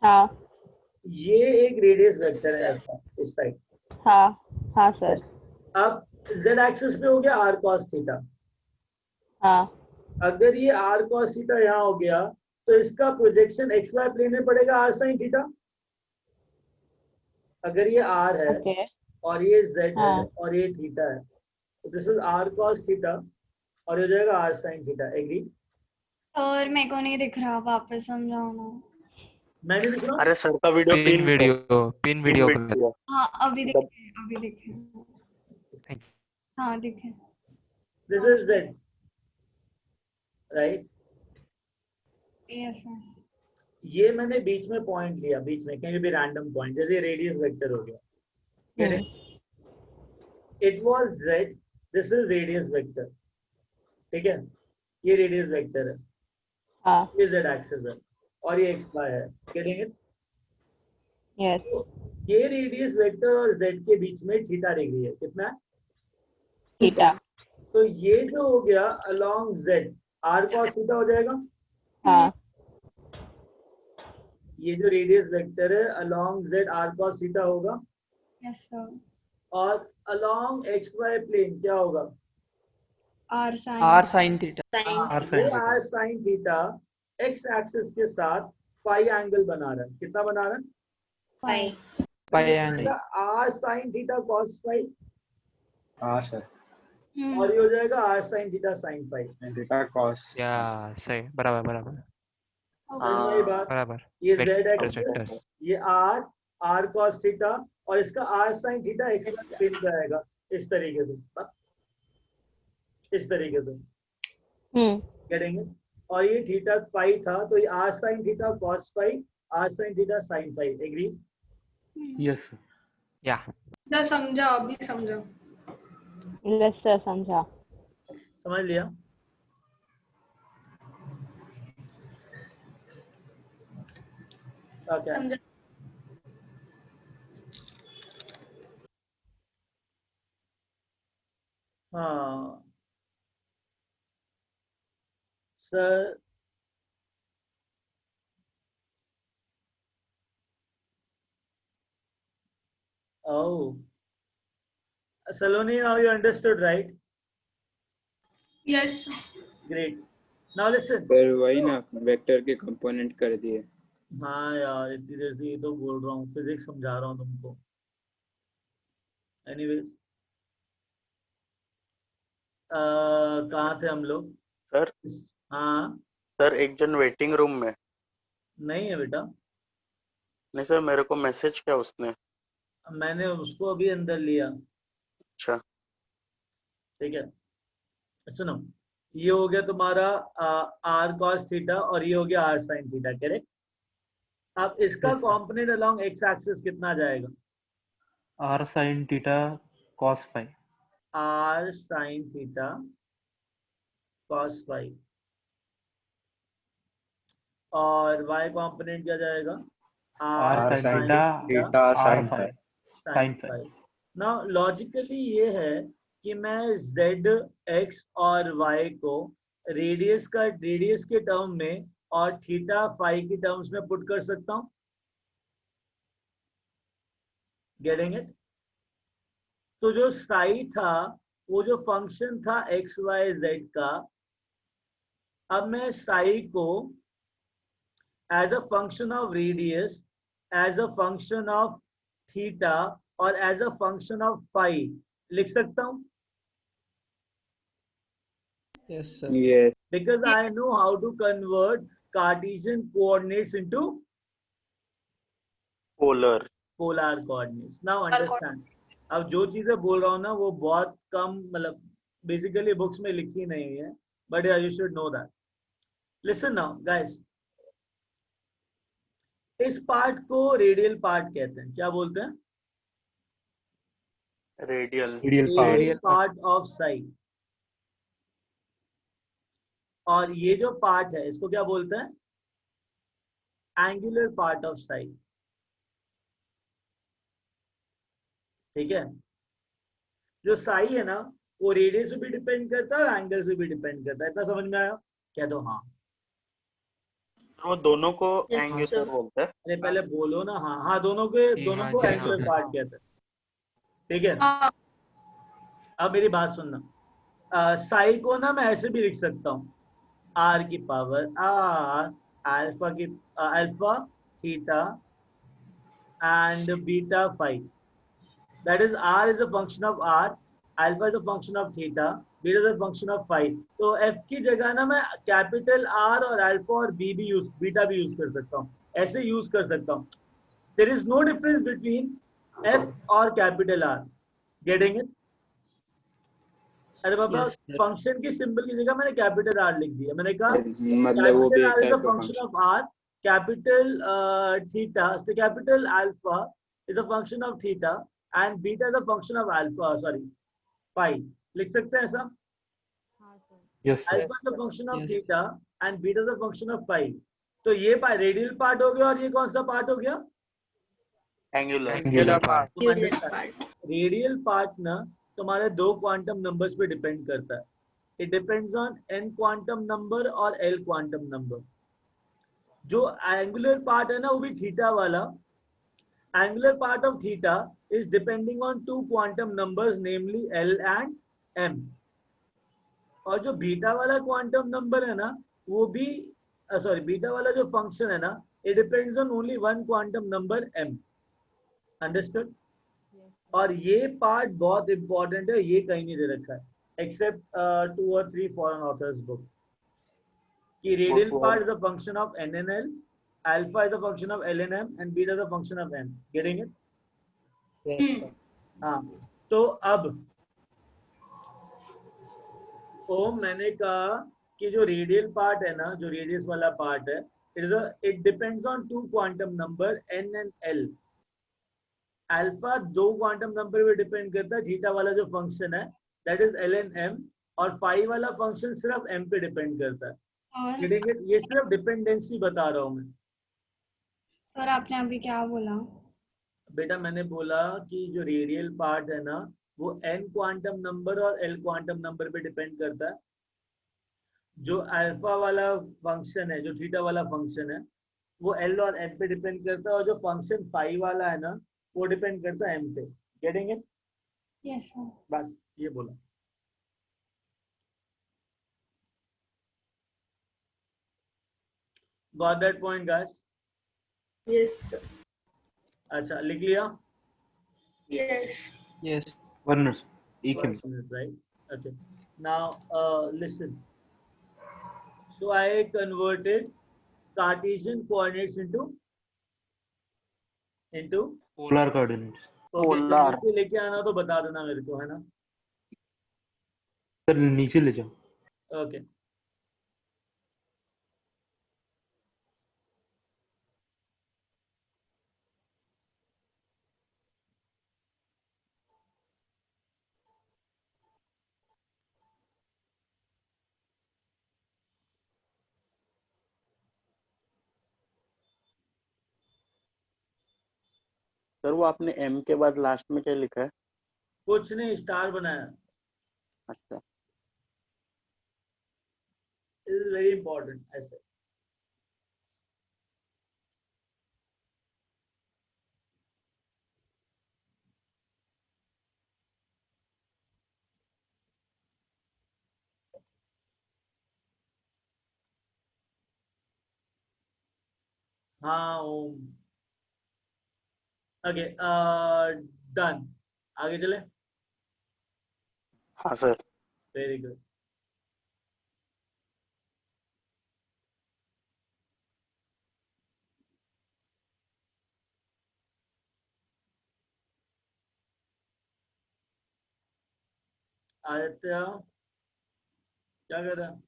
हाँ ये एक रेडियस वेक्टर है ऐसा इस साइड. हाँ हाँ सर. अब z एक्सिस पे हो गया r cos थीटा. हाँ अगर ये r cos थीटा यहाँ हो गया तो इसका प्रोजेक्शन xy प्लेन में पड़ेगा r sin थीटा. अगर ये r है ओके. और ये z है हाँ. और ये थीटा है तो this is r cos theta और ये हो जाएगा r sin थीटा. एग्री? और मेरे को नहीं दिख रहा, वापस समझाओ ना. मैं नहीं दिख रहा. अरे सर का वीडियो पिन वीडियो वीडियो हाँ अभी दिखे, अभी दिखे. हाँ दिखे. This is z, right? Yes sir. ये मैंने बीच में पॉइंट लिया, बीच में कहीं भी रैंडम पॉइंट, जैसे रेडियस वेक्टर हो गया. It was z, this is radius vector. ठीक है, ये रेडियस वेक्टर है. हाँ. ये z एक्सिस है और ये x y है. Getting it? यस. ये रेडियस वेक्टर और z के बीच में थीटा डिग्री है. कितना है? थीटा. तो ये जो हो गया along z, r cos theta हो जाएगा. हाँ. ये जो रेडियस वेक्टर है along z r cos theta होगा. Yes sir. और अलोंग xy प्लेन क्या होगा? r sin. R sin theta. ये r sin theta x axis के साथ फाई एंगल बना रहा है. कितना बना रहा है? Phi. Pi angle. r sin theta cos phi हाँ सर. और ये हो जाएगा r sin theta sin phi. Theta cos. या सही, बराबर वही बात. बराबर. ये z Vectors, एक्सिस, vectors. ये r cos थीटा और इसका r sin थीटा x प्लेन पे आएगा. इस तरीके से, इस तरीके से. करेंगे. और ये थीटा फाई था तो ये r sin theta cos phi, r sin theta sin phi. Agree? Yes या ना समझा, अभी समझा. यस सर, समझा. समझ लिया? क्या? समझा. हाँ sir. Oh, Saloni, now you understood, right? Yes. Great. Now listen. Sir वही ना वेक्टर के कंपोनेंट कर दिए. हाँ यार, इतनी देर से ये तो बोल रहा हूँ, फिजिक्स समझा रहा हूँ तुमको. एनीवेज, कहाँ थे हम लोग? सर. हाँ. सर एक जन वेटिंग रूम में. नहीं है बेटा. नहीं सर, मेरे को मैसेज किया उसने. मैंने उसको अभी अंदर लिया. अच्छा. ठीक है, सुनो. ये हो गया तुम्हारा r cos थीटा और ये हो गया r sin थीटा. करेक्ट? अब इसका कंपोनेंट अलोंग x एक्सिस कितना जाएगा? r sin theta cos phi. r sin theta cos phi. और y कंपोनेंट क्या जाएगा? r sin theta sin phi. sin phi. Now logically ये है कि मैं z, x और y को रेडियस के टर्म में और थीटा फाई की टर्म्स में पुट कर सकता हूं. Getting it? तो जो साई था वो जो फंक्शन था x, y, z का, अब मैं साई को as a function of radius, as a function of theta और as a function of phi लिख सकता हूं. Yes sir. Yes. Because I know how to convert Cartesian coordinates into polar. polar coordinates. Now understand. अब जो चीजें बोल रहा हूँ ना वो बहुत कम, मतलब बेसिकली बुक्स में लिखी नहीं है, but yeah, you should know that. Listen now, guys. इस पार्ट को रेडियल पार्ट कहते हैं. क्या बोलते हैं? Radial part of side. और ये जो पार्ट है इसको क्या बोलते हैं? Angular part of side. ठीक है? जो साई है ना वो रेडियस पे भी डिपेंड करता है और एंगल से भी डिपेंड करता है। इतना समझ में आया? कह दो हाँ। वो दोनों को Yes, एंगुलर sir. बोलते हैं। अरे पहले बोलो ना। हाँ हाँ, दोनों को जी दोनों हाँ, को जी हाँ। एंगुलर पार्ट कहते हैं। ठीक है, हाँ, अब मेरी बात सुनना। साई को ना मैं ऐसे भी लिख सकता हूँ, आर की पावर आर, अल्फा की alpha theta and beta phi. That is, r is a function of r, alpha is a function of theta, beta is a function of phi. तो f की जगह ना मैं कैपिटल r और alpha और beta भी use कर सकता हूँ, ऐसे यूज कर सकता हूँ। There is no difference between f और कैपिटल r. Getting it? अरे बाबा, Yes, sir. फंक्शन की सिंबल की जगह मैंने कैपिटल r लिख दिया। मैंने कहा मतलब वो भी capital एक R is टाइप a का function function. of r, capital theta, so capital alpha is a function of theta and beta is a function of alpha, sorry, phi. लिख सकते हैं ऐसा? Alpha is a function of Yes. theta and beta is a function of phi. तो ये radial part हो गया और ये कौन सा पार्ट हो गया? एंगुलर। Angular part. तो अंडरस्टैंड, रेडियल पार्ट ना तुम्हारे दो क्वांटम नंबर्स पे डिपेंड करता है। It depends on n quantum number और l क्वांटम नंबर। जो एंगुलर पार्ट है ना वो भी थीटा वाला, angular part of theta is depending on two quantum numbers namely l and m। और जो बीटा वाला क्वांटम नंबर है ना वो भी सॉरी बीटा वाला जो फंक्शन है ना it depends on only one quantum number m। Understood? और ये पार्ट बहुत इंपॉर्टेंट है, ये कहीं नहीं दे रखा है except 2 or 3 foreign authors book. कि radial part is a function of n and l, alpha is a function of l and m and beta is a function of m. Getting it? हाँ, तो अब ओम मैंने कहा कि जो radial part है ना, जो रेडियस वाला पार्ट है, it depends on two quantum number n and l। Alpha दो क्वांटम नंबर पे डिपेंड करता है, थीटा वाला जो फंक्शन है that is l and m, और फाई वाला फंक्शन सिर्फ m पे डिपेंड करता है। और Getting it? ये सिर्फ डिपेंडेंसी बता रहा हूँ मैं। सर आपने अभी क्या बोला? बेटा मैंने बोला कि जो रेडियल पार्ट है ना वो n क्वांटम नंबर और l क्वांटम नंबर पे डिपेंड करता है। जो अल्फा वाला फंक्शन है, जो थीटा वाला फंक्शन है, वो l और m पे डिपेंड करता है, और जो फंक्शन फाई वाला है ना वो डिपेंड करता है m पे। Getting it? Yes sir. बस ये बोला। Got that point guys? yes, sir. अच्छा, लिख लिया? Yes. Yes. 1 minute. One minute, right? Okay. Now, listen. So I converted Cartesian coordinates into Polar coordinates. okay, Polar. नीचे लेके आना तो बता देना मेरे को, है ना? सर नीचे ले जाओ। Okay. सर वो आपने m के बाद लास्ट में क्या लिखा है? कुछ नहीं, स्टार बनाया। अच्छा, This is very important, I said. हाँ ओम। Okay, done. आगे चले। हाँ सर। Very good. आदित्य क्या कर रहा है?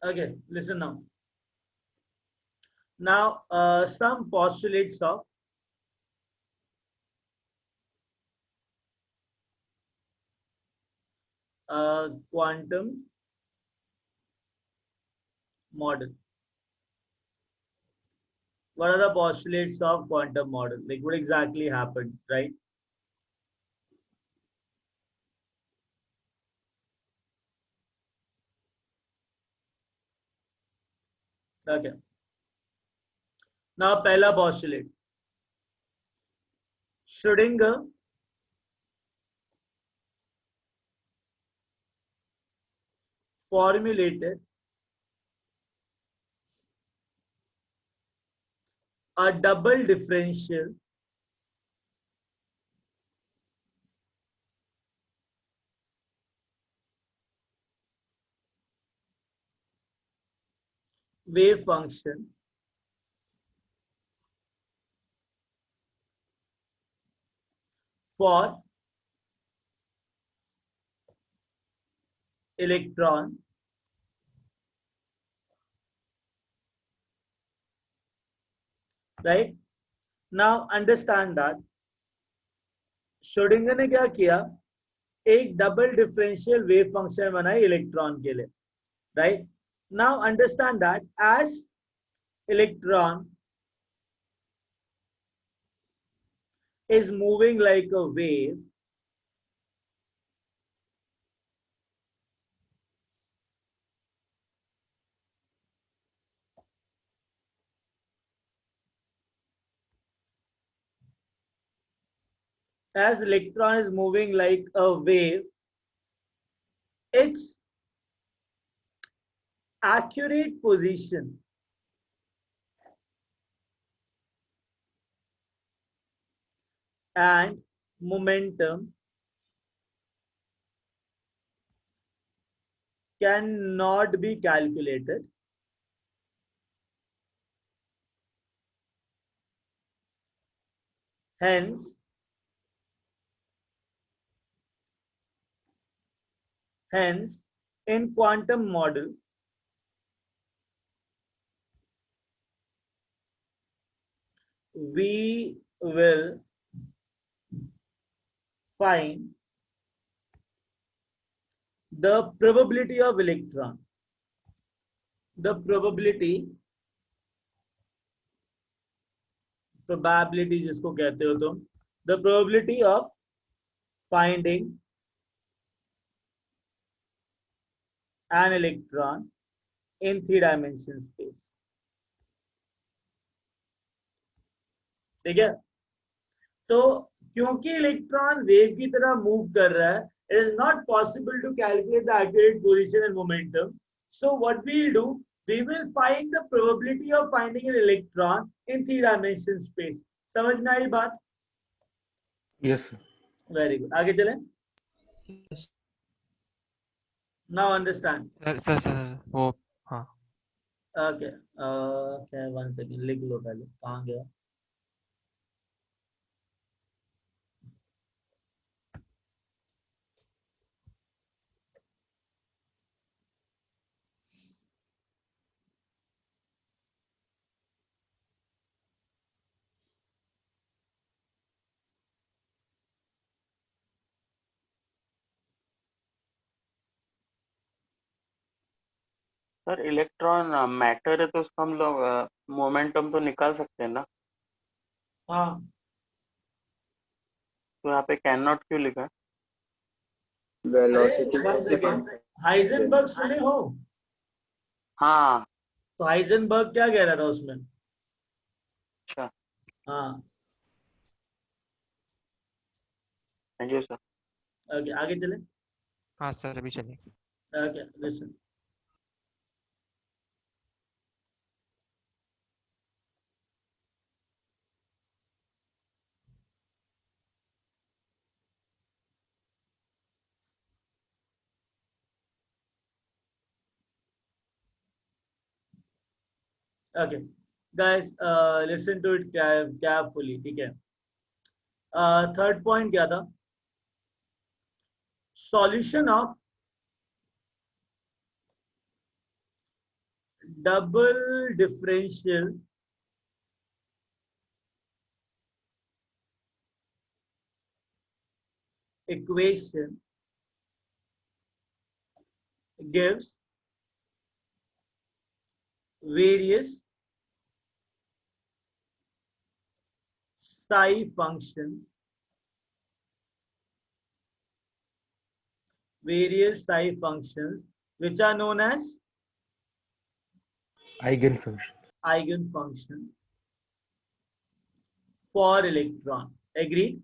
Okay, listen now. Now, some postulates of quantum model. What are the postulates of quantum model? Like what exactly happened, right? Okay. Now, पहला postulate. Schrödinger formulated a double differential wave function for electron right. Now understand that Schrodinger ने क्या किया, एक double differential wave function बनाई electron के लिए, right. Now understand that as electron is moving like a wave, as electron is moving like a wave, its accurate position and momentum cannot be calculated. Hence, in quantum model, we will find the probability of electron. The probability जिसको कहते हो तुम, the probability of finding an electron in 3-dimensional space. ठीक है. तो क्योंकि electron wave की तरह मूव कर रहा है, it is not possible to calculate the accurate position and momentum. So what we will do, we will find the probability of finding an electron in 3-dimensional space. समझ में आई बात? Yes, sir. Very good. आगे चलें. Now understand. Sir वो हाँ. Okay. Okay, 1 second. लिख लो पहले. कहाँ गया? सर इलेक्ट्रॉन मैटर है तो उसका हम लोग मोमेंटम तो निकाल सकते हैं ना. हाँ. तो यहाँ पे कैन नॉट क्यों लिखा है? Velocity 1 second. हाइजेनबर्ग सुने हो? हाँ. तो हाइजेनबर्ग क्या कह रहा था उसमें? अच्छा. हाँ. Thank you sir. ओके, आगे चले. हाँ सर अभी चलिए. Okay, listen. Okay guys, listen to it carefully. ठीक है. थर्ड पॉइंट क्या था? Solution of double differential equation gives various psi functions, which are known as eigenfunction for electron. Agreed?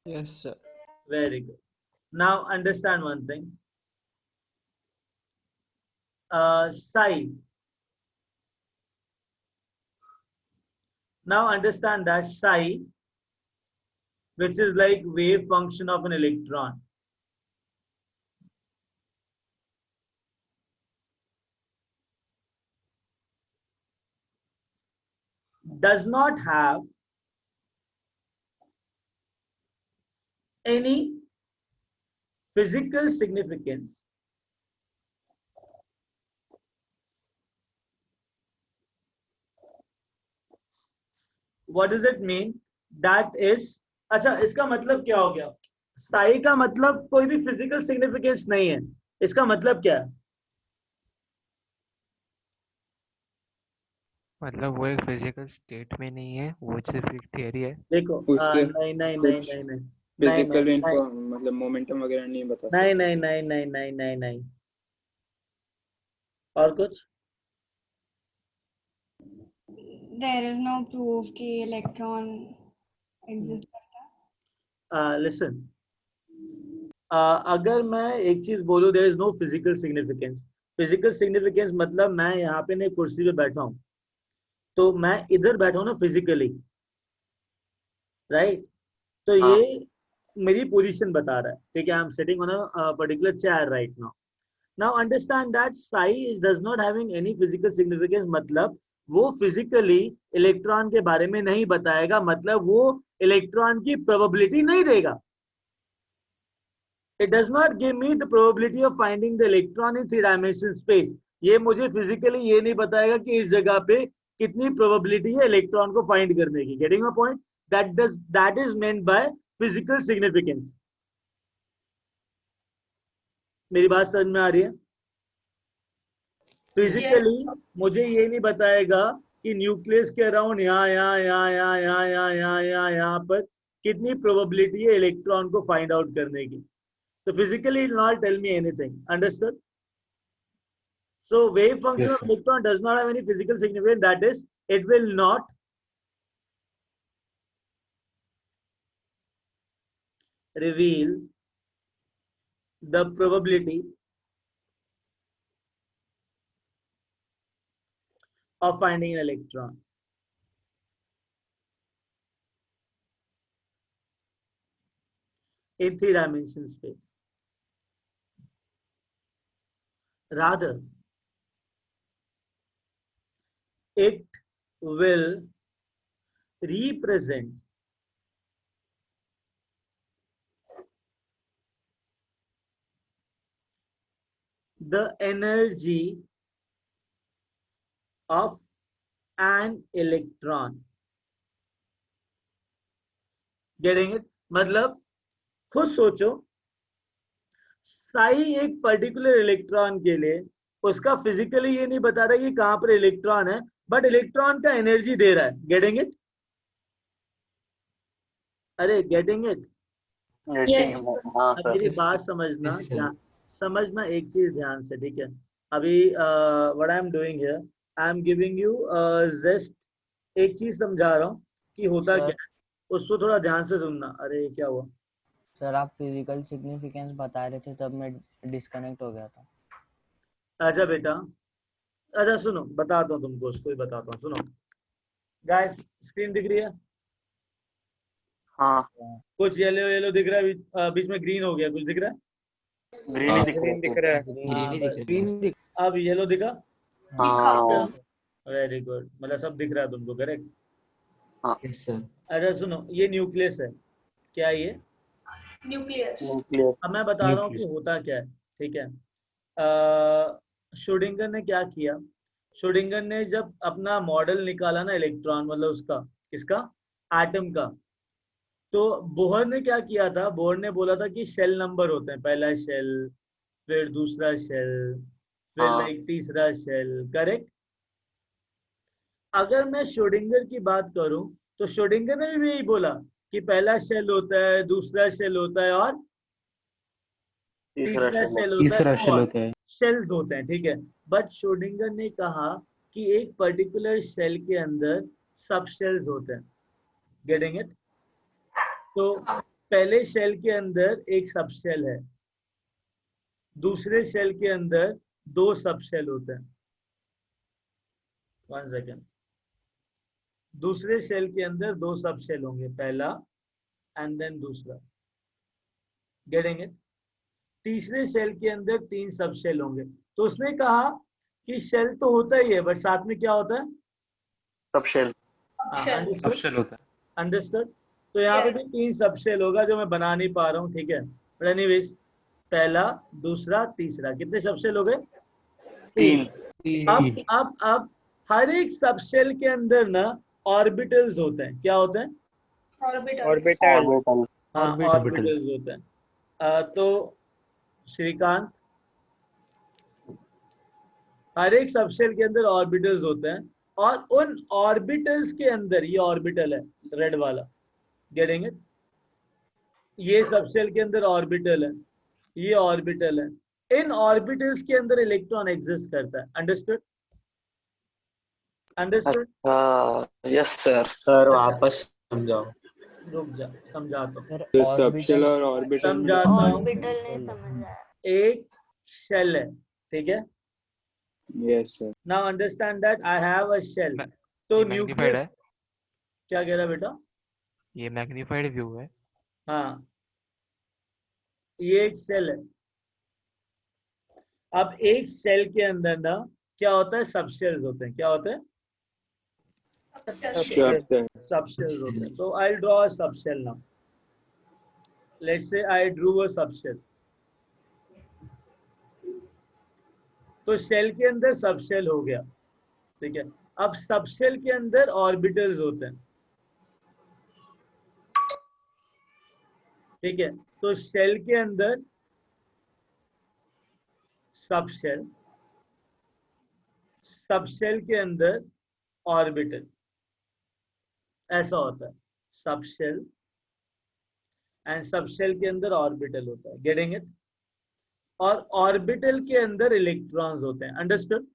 Yes, sir. Very good. Now understand one thing. Psi. Now understand that psi, which is like wave function of an electron. Does not have any physical significance what does it mean? That is, अच्छा इसका मतलब क्या हो गया? साई का मतलब कोई भी फिजिकल सिग्निफिकेंस नहीं है. इसका मतलब क्या है? मतलब वो एक फिजिकल स्टेट में नहीं है, वो सिर्फ एक थियरी है. देखो उससे नहीं नहीं नहीं नहीं नहीं फिजिकल नहीं मतलब मोमेंटम वगैरह नहीं बता नहीं सकते. नहीं नहीं नहीं नहीं नहीं नहीं और कुछ? There is no proof कि electron exist करता है. Listen, अगर मैं एक चीज बोलूं there is no physical significance. Physical significance मतलब मैं यहाँ पे नहीं कुर्सी पे बैठा हूँ तो मैं इधर बैठा हूँ ना फिजिकली, राइट? तो ये मेरी पोजीशन बता रहा है. ठीक है, I am sitting on a particular chair right now. Now understand that Sai does not having any physical significance. मतलब वो फिजिकली इलेक्ट्रॉन के बारे में नहीं बताएगा, मतलब वो इलेक्ट्रॉन की प्रोबेबिलिटी नहीं देगा. It does not give me the probability of finding the electron in 3-dimensional space. ये मुझे फिजिकली ये नहीं बताएगा कि इस जगह पे कितनी प्रोबेबिलिटी है इलेक्ट्रॉन को फाइंड करने की. Getting my point? That is meant by physical significance. मेरी बात समझ में आ रही है? फिजिकली मुझे ये नहीं बताएगा कि न्यूक्लियस के अराउंड यहाँ पर कितनी प्रोबेबिलिटी है इलेक्ट्रॉन को फाइंड आउट करने की. So physically it will not tell me anything. Understood? So wave function of electron does not have any physical significance. That is, it will not reveal the probability of finding an electron. In 3-dimensional space. Rather, it will represent the energy of an electron. Getting it? मतलब खुद सोचो, साई एक particular electron के लिए उसका physically ये नहीं बता रहा कि कहां पर इलेक्ट्रॉन है, बट इलेक्ट्रॉन का एनर्जी दे रहा है. Getting it? अरे गेटिंग इट? मेरी बात समझना एक चीज ध्यान से. ठीक है, अभी what I am doing here, I am giving you just एक चीज समझा रहा हूँ कि होता क्या है, उसको थोड़ा ध्यान से सुनना. अरे क्या हुआ सर? आप फिजिकल सिग्निफिकेंस बता रहे थे तब मैं डिस्कनेक्ट हो गया था. अच्छा बेटा, अच्छा सुनो, बताता हूँ तुमको, उसको ही बताता हूँ. सुनो गाइस, स्क्रीन दिख रही है? हाँ. कुछ येलो येलो दिख रहा है, बीच में ग्रीन हो गया, कुछ दिख रहा है? ग्रीन दिख रहा है. ग्रीन अब येलो दिखा? हाँ. वेरी गुड, मतलब सब दिख रहा है तुमको, करेक्ट? हाँ. Yes sir. अच्छा सुनो, ये न्यूक्लियस है. क्या ये न्यूक्लियस? अब मैं बता रहा हूँ कि होता क्या है. ठीक है, श्रोडिंगर ने क्या किया? श्रोडिंगर ने जब अपना मॉडल निकाला ना इलेक्ट्रॉन, मतलब उसका, किसका? एटम का. तो बोहर ने क्या किया था? बोहर ने बोला था कि शेल नंबर होते हैं, पहला शेल, फिर दूसरा शेल, फिर लाइक तीसरा शेल. करेक्ट? अगर मैं श्रोडिंगर की बात करूं तो श्रोडिंगर ने भी यही बोला कि पहला शेल होता है, दूसरा शेल होता है और तीसरा शेल होता है. शेल्स होते हैं, ठीक है। बट श्रोडिंगर ने कहा कि एक पर्टिकुलर शेल के अंदर सब शेल्स होते हैं। Getting it? तो पहले शेल के अंदर एक सब शेल है, दूसरे शेल के अंदर 2 सब शेल होते हैं। 1 सेकेंड। दूसरे शेल के अंदर 2 सब शेल होंगे, पहला एंड देन दूसरा। Getting it? तीसरे शेल के अंदर 3 सब शेल होंगे। तो उसने कहा कि शेल तो होता ही है, बट साथ में क्या होता है? सब शेल। सब शेल होता है। अंडरस्टूड? तो यहाँ पे भी 3 सब शेल होगा जो मैं बना नहीं पा रहा हूँ, ठीक है। बट एनीवेज, पहला, दूसरा, तीसरा, कितने सब शेल हो गए? 3। अब हर एक सब शेल के अंदर ना ऑर्बिटल्स होते हैं। क्या होते हैं? ऑर्बिटल। हाँ, ऑर्बिटल्स होते हैं। तो श्रीकांत, हर एक सबशेल के अंदर ऑर्बिटल्स होते हैं, और उन ऑर्बिटल्स के अंदर, ये ऑर्बिटल है रेड वाला, गेटिंग इट? ये सबशेल के अंदर ऑर्बिटल है, ये ऑर्बिटल है। इन ऑर्बिटल्स के अंदर इलेक्ट्रॉन एग्जिस्ट करता है। Understood? Understood? Yes sir. Sir वापस समझाओ। रुक जा, समझाता हूँ। तो सबशेल और ऑर्बिटल में समझाता हूँ। ऑर्बिटल नहीं समझ आया। एक शेल है, ठीक है। Yes sir. Now understand that I have a shell. तो ये मैग्नीफाइड है, क्या कह रहा है बेटा? ये मैग्नीफाइड व्यू है। हाँ, ये एक सेल है। अब एक सेल के अंदर ना क्या होता है? सब शेल्स होते हैं। क्या होते हैं? सब शेल्स होते हैं। तो आई ड्रॉ अ सब shell now. Let's say I drew a सब शेल। तो शेल के अंदर सब शेल हो गया, ठीक है। अब सब शेल के अंदर ऑर्बिटल्स होते हैं, ठीक है। तो शेल के अंदर सब शेल के अंदर ऑर्बिटल, ऐसा होता है। सब शेल एंड सब शेल के अंदर ऑर्बिटल होता है। Getting it? और ऑर्बिटल के अंदर इलेक्ट्रॉन्स होते हैं। अंडरस्टूड?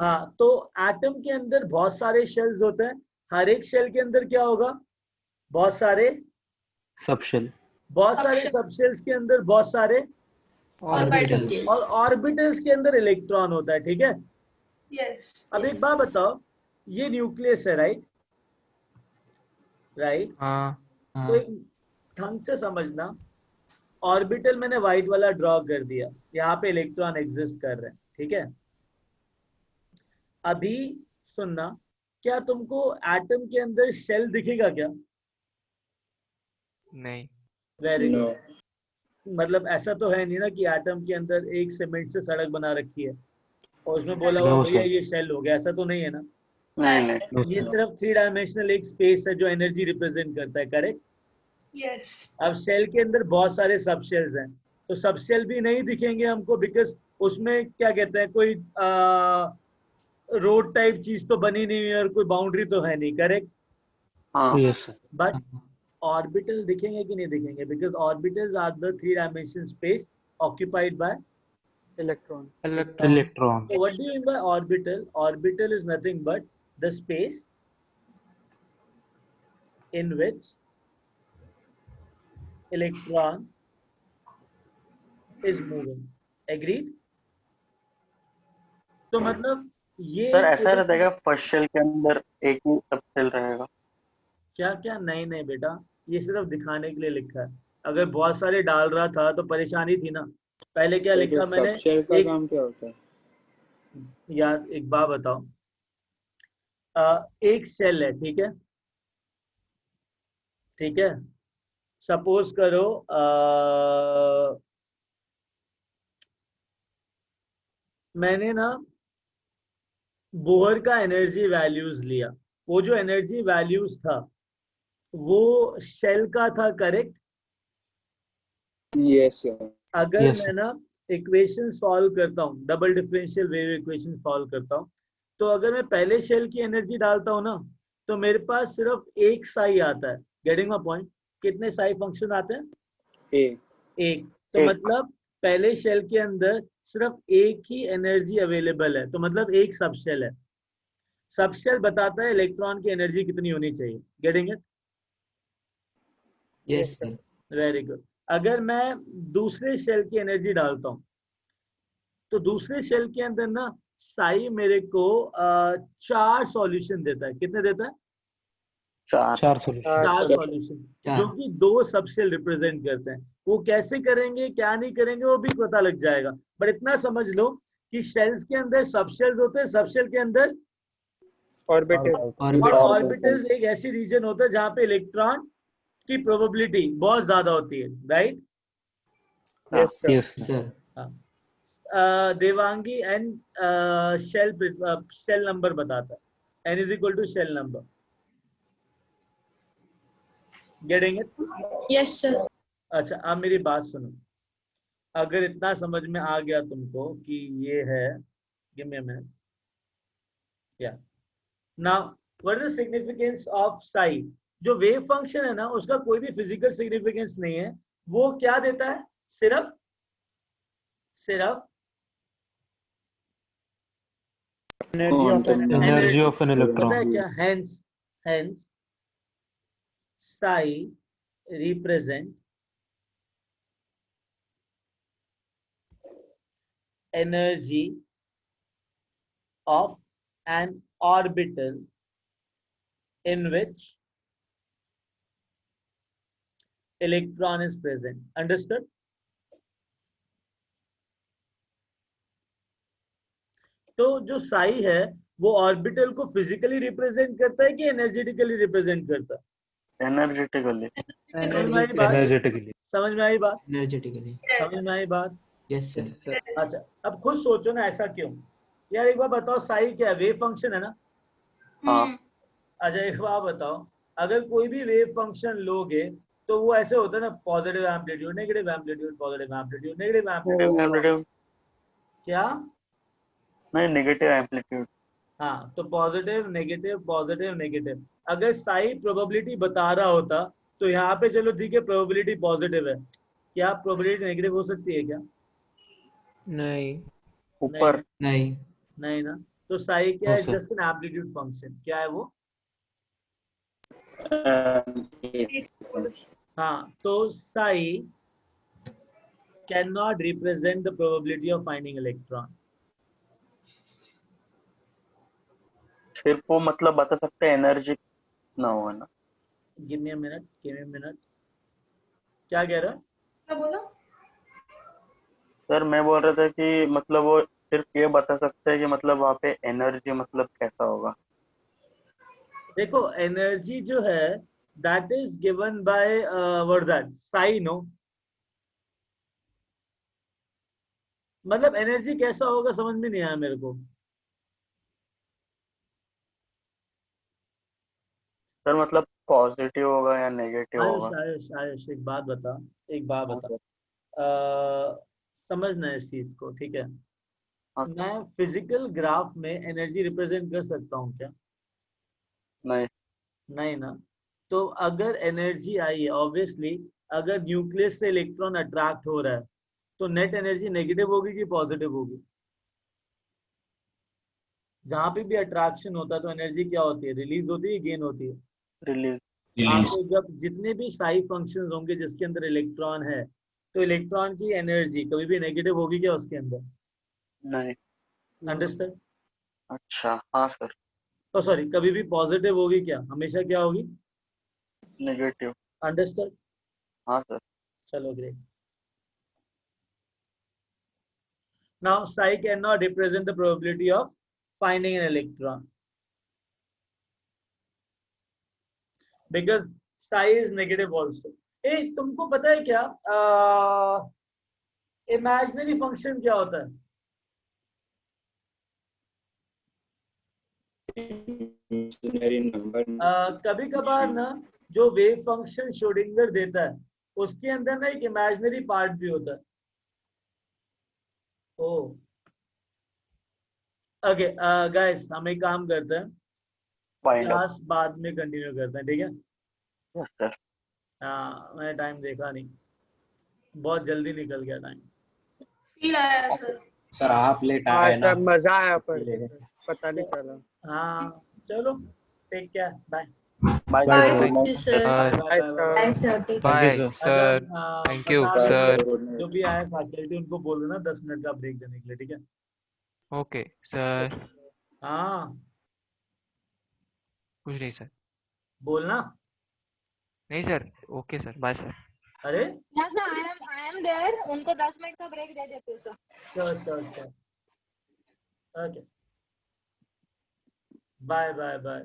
हाँ, तो एटम के अंदर बहुत सारे शेल्स होते हैं। हर एक शेल के अंदर क्या होगा? बहुत सारे सब शेल। बहुत सारे सब शेल्स के अंदर बहुत सारे ऑर्बिटल। और ऑर्बिटल्स के अंदर इलेक्ट्रॉन होता है, ठीक है। यस। अब एक बात बताओ, ये न्यूक्लियस है, राइट? हाँ, तो एक ढंग से समझना, ऑर्बिटल मैंने व्हाइट वाला ड्रॉ कर दिया, यहाँ पे इलेक्ट्रॉन एग्जिस्ट कर रहे हैं, ठीक है। अभी सुनना, क्या तुमको एटम के अंदर शेल दिखेगा क्या? नहीं। Very good. मतलब ऐसा तो है नहीं ना कि एटम के अंदर एक सीमेंट से सड़क बना रखी है और उसमें बोला हुआ भैया ये शेल हो गया, ऐसा तो नहीं है ना। नहीं। ये सिर्फ 3 डायमेंशनल एक स्पेस है जो एनर्जी रिप्रेजेंट करता है, करेक्ट? यस। अब शेल के अंदर बहुत सारे सब शेल्स हैं, तो सब शेल भी नहीं दिखेंगे हमको, बिकॉज उसमें क्या कहते हैं, कोई रोड टाइप चीज तो बनी नहीं है और कोई बाउंड्री तो है नहीं, करेक्ट? यस। बट ऑर्बिटल दिखेंगे कि नहीं दिखेंगे? Because orbitals are the 3 dimension space occupied by electron. So what do you mean by orbital? Orbital is nothing but the space in which electron is moving. Agreed? तो मतलब ये sir ऐसा रहेगा, first shell के अंदर एक ही सब shell रहेगा? क्या क्या? नहीं नहीं बेटा, ये सिर्फ दिखाने के लिए लिखा है। अगर बहुत सारे डाल रहा था तो परेशानी थी ना। पहले क्या लिखा मैंने? सबशेल का काम क्या होता है यार एक बात बताओ, एक सेल है, ठीक है, ठीक है। सपोज करो मैंने ना बोहर का एनर्जी वैल्यूज लिया, वो जो एनर्जी वैल्यूज था वो शेल का था, करेक्ट? Yes sir. अगर मैं ना इक्वेशन सॉल्व करता हूँ, double differential wave equation solve करता हूँ, तो अगर मैं पहले शेल की एनर्जी डालता हूँ ना, तो मेरे पास सिर्फ एक साई आता है। Getting my point? कितने साई फंक्शन आते हैं? एक। तो मतलब पहले शेल के अंदर सिर्फ एक ही एनर्जी अवेलेबल है, तो मतलब एक सब शेल है। सब शेल बताता है इलेक्ट्रॉन की एनर्जी कितनी होनी चाहिए। Getting it? Yes sir. Very good. अगर मैं दूसरे शेल की एनर्जी डालता हूँ तो दूसरे शेल के अंदर ना साई मेरे को 4 सॉल्यूशन देता है। कितने देता है? 4 सॉल्यूशन। 4 सॉल्यूशन, जो कि 2 सब शेल रिप्रेजेंट करते हैं। वो कैसे करेंगे क्या नहीं करेंगे वो भी पता लग जाएगा, बट इतना समझ लो कि शेल्स के अंदर सब शेल्स होते हैं, सब शेल के अंदर ऑर्बिटल। और ऑर्बिटल्स एक ऐसी रीजन होता है जहां पे इलेक्ट्रॉन की प्रोबेबिलिटी बहुत ज्यादा होती है, right? Yes sir. Yes sir. Devangi and shell number बताता है, n is equal to shell number. Getting it? Yes sir. अच्छा, अब मेरी बात सुनो। अगर इतना समझ में आ गया तुमको कि ये है, गिव मी अ मिनट, या now what is the significance of Sai? जो वेव फंक्शन है ना उसका कोई भी फिजिकल सिग्निफिकेंस नहीं है। वो क्या देता है? सिर्फ एनर्जी ऑफ एन पता इलेक्ट्रॉन। है क्या? Hence Sai represent energy of an orbital in which electron is present. Understood? तो जो साई है वो ऑर्बिटल को फिजिकली रिप्रेजेंट करता है कि एनर्जेटिकली रिप्रेजेंट करता है? एनर्जेटिकली। समझ में आई बात? एनर्जेटिकली। समझ में आई बात? एनर्जेटिकली। समझ में आई बात? Yes sir. अच्छा, अब खुद सोचो ना ऐसा क्यों। यार एक बार बताओ, साई क्या है? वेव फंक्शन है ना? हाँ। अच्छा एक बात बताओ, अगर कोई भी वेव फंक्शन लोगे तो वो ऐसे होता है ना, positive amplitude, negative amplitude, positive amplitude, negative amplitude. क्या? नहीं, नेगेटिव एम्पलीट्यूड। हाँ, तो पॉजिटिव नेगेटिव पॉजिटिव नेगेटिव। अगर साई प्रोबेबिलिटी बता रहा होता तो यहाँ पे चलो ठीक है प्रोबेबिलिटी पॉजिटिव है, क्या प्रोबेबिलिटी नेगेटिव हो सकती है क्या? नहीं। ऊपर नहीं। नहीं ना। तो साई क्या नो है? Sir. Just an amplitude function. क्या है वो? हाँ, तो Sai cannot represent the probability of finding electron. सिर्फ वो मतलब बता सकते हैं एनर्जी ना हो ना। Give me a minute. Give me a minute. क्या कह रहा है? क्या बोला? सर मैं बोल रहा था कि मतलब वो सिर्फ ये बता सकते हैं कि मतलब वहाँ पे एनर्जी मतलब कैसा होगा। देखो एनर्जी जो है that is given by what that psi, no? मतलब एनर्जी कैसा होगा समझ में नहीं आया मेरे को। सर मतलब पॉजिटिव होगा या नेगेटिव आयुष होगा? आयुष आयुष एक बात बता, एक बात हाँ बता। सर। समझना इस चीज को, ठीक है? हाँ। मैं फिजिकल ग्राफ में एनर्जी रिप्रेजेंट कर सकता हूँ क्या? नहीं। नहीं ना। तो अगर एनर्जी आई है ऑब्वियसली, अगर न्यूक्लियस से इलेक्ट्रॉन अट्रैक्ट हो रहा है तो नेट एनर्जी नेगेटिव होगी कि पॉजिटिव होगी? जहां पे भी अट्रैक्शन होता है तो एनर्जी क्या होती है? रिलीज होती है, गेन होती है? रिलीज। हाँ, तो जब जितने भी साई फंक्शंस होंगे जिसके अंदर इलेक्ट्रॉन है तो इलेक्ट्रॉन की एनर्जी कभी भी नेगेटिव होगी क्या उसके अंदर? नहीं। अंडरस्टैंड? अच्छा हाँ सर। तो सॉरी, कभी भी पॉजिटिव होगी क्या? हमेशा क्या होगी? नेगेटिव। अंडरस्टैंड? हाँ सर। चलो great. Now psi cannot represent the probability of finding an electron because psi is negative also. तुमको पता है क्या इमेजिनरी फंक्शन क्या होता है? कभी कभार ना जो वेव फंक्शन श्रोडिंगर देता है उसके अंदर ना एक इमेजिनरी पार्ट भी होता है। ओ ओके गाइस, हम एक काम करते हैं, क्लास बाद में कंटिन्यू करते हैं, ठीक है? Yes sir. हाँ, मैंने टाइम देखा नहीं, बहुत जल्दी निकल गया टाइम। फील आया सर। सर आप लेट हाँ आए ना सर मजा आया पढ़ के सर, पता नहीं चला। हाँ चलो, take care, bye bye bye sir. Thank you sir. Bye bye sir. Sir bye sir. Sir, thank you sir. जो भी आए फैकल्टी उनको बोलो ना 10 मिनट का ब्रेक देने के लिए, ठीक है? ओके सर, हाँ कुछ नहीं सर। बोलना। नहीं sir, okay sir, bye sir. अरे Yes, sir, I am there. उनको 10 मिनट का ब्रेक दे देते हो sir. Sure, okay, bye bye bye.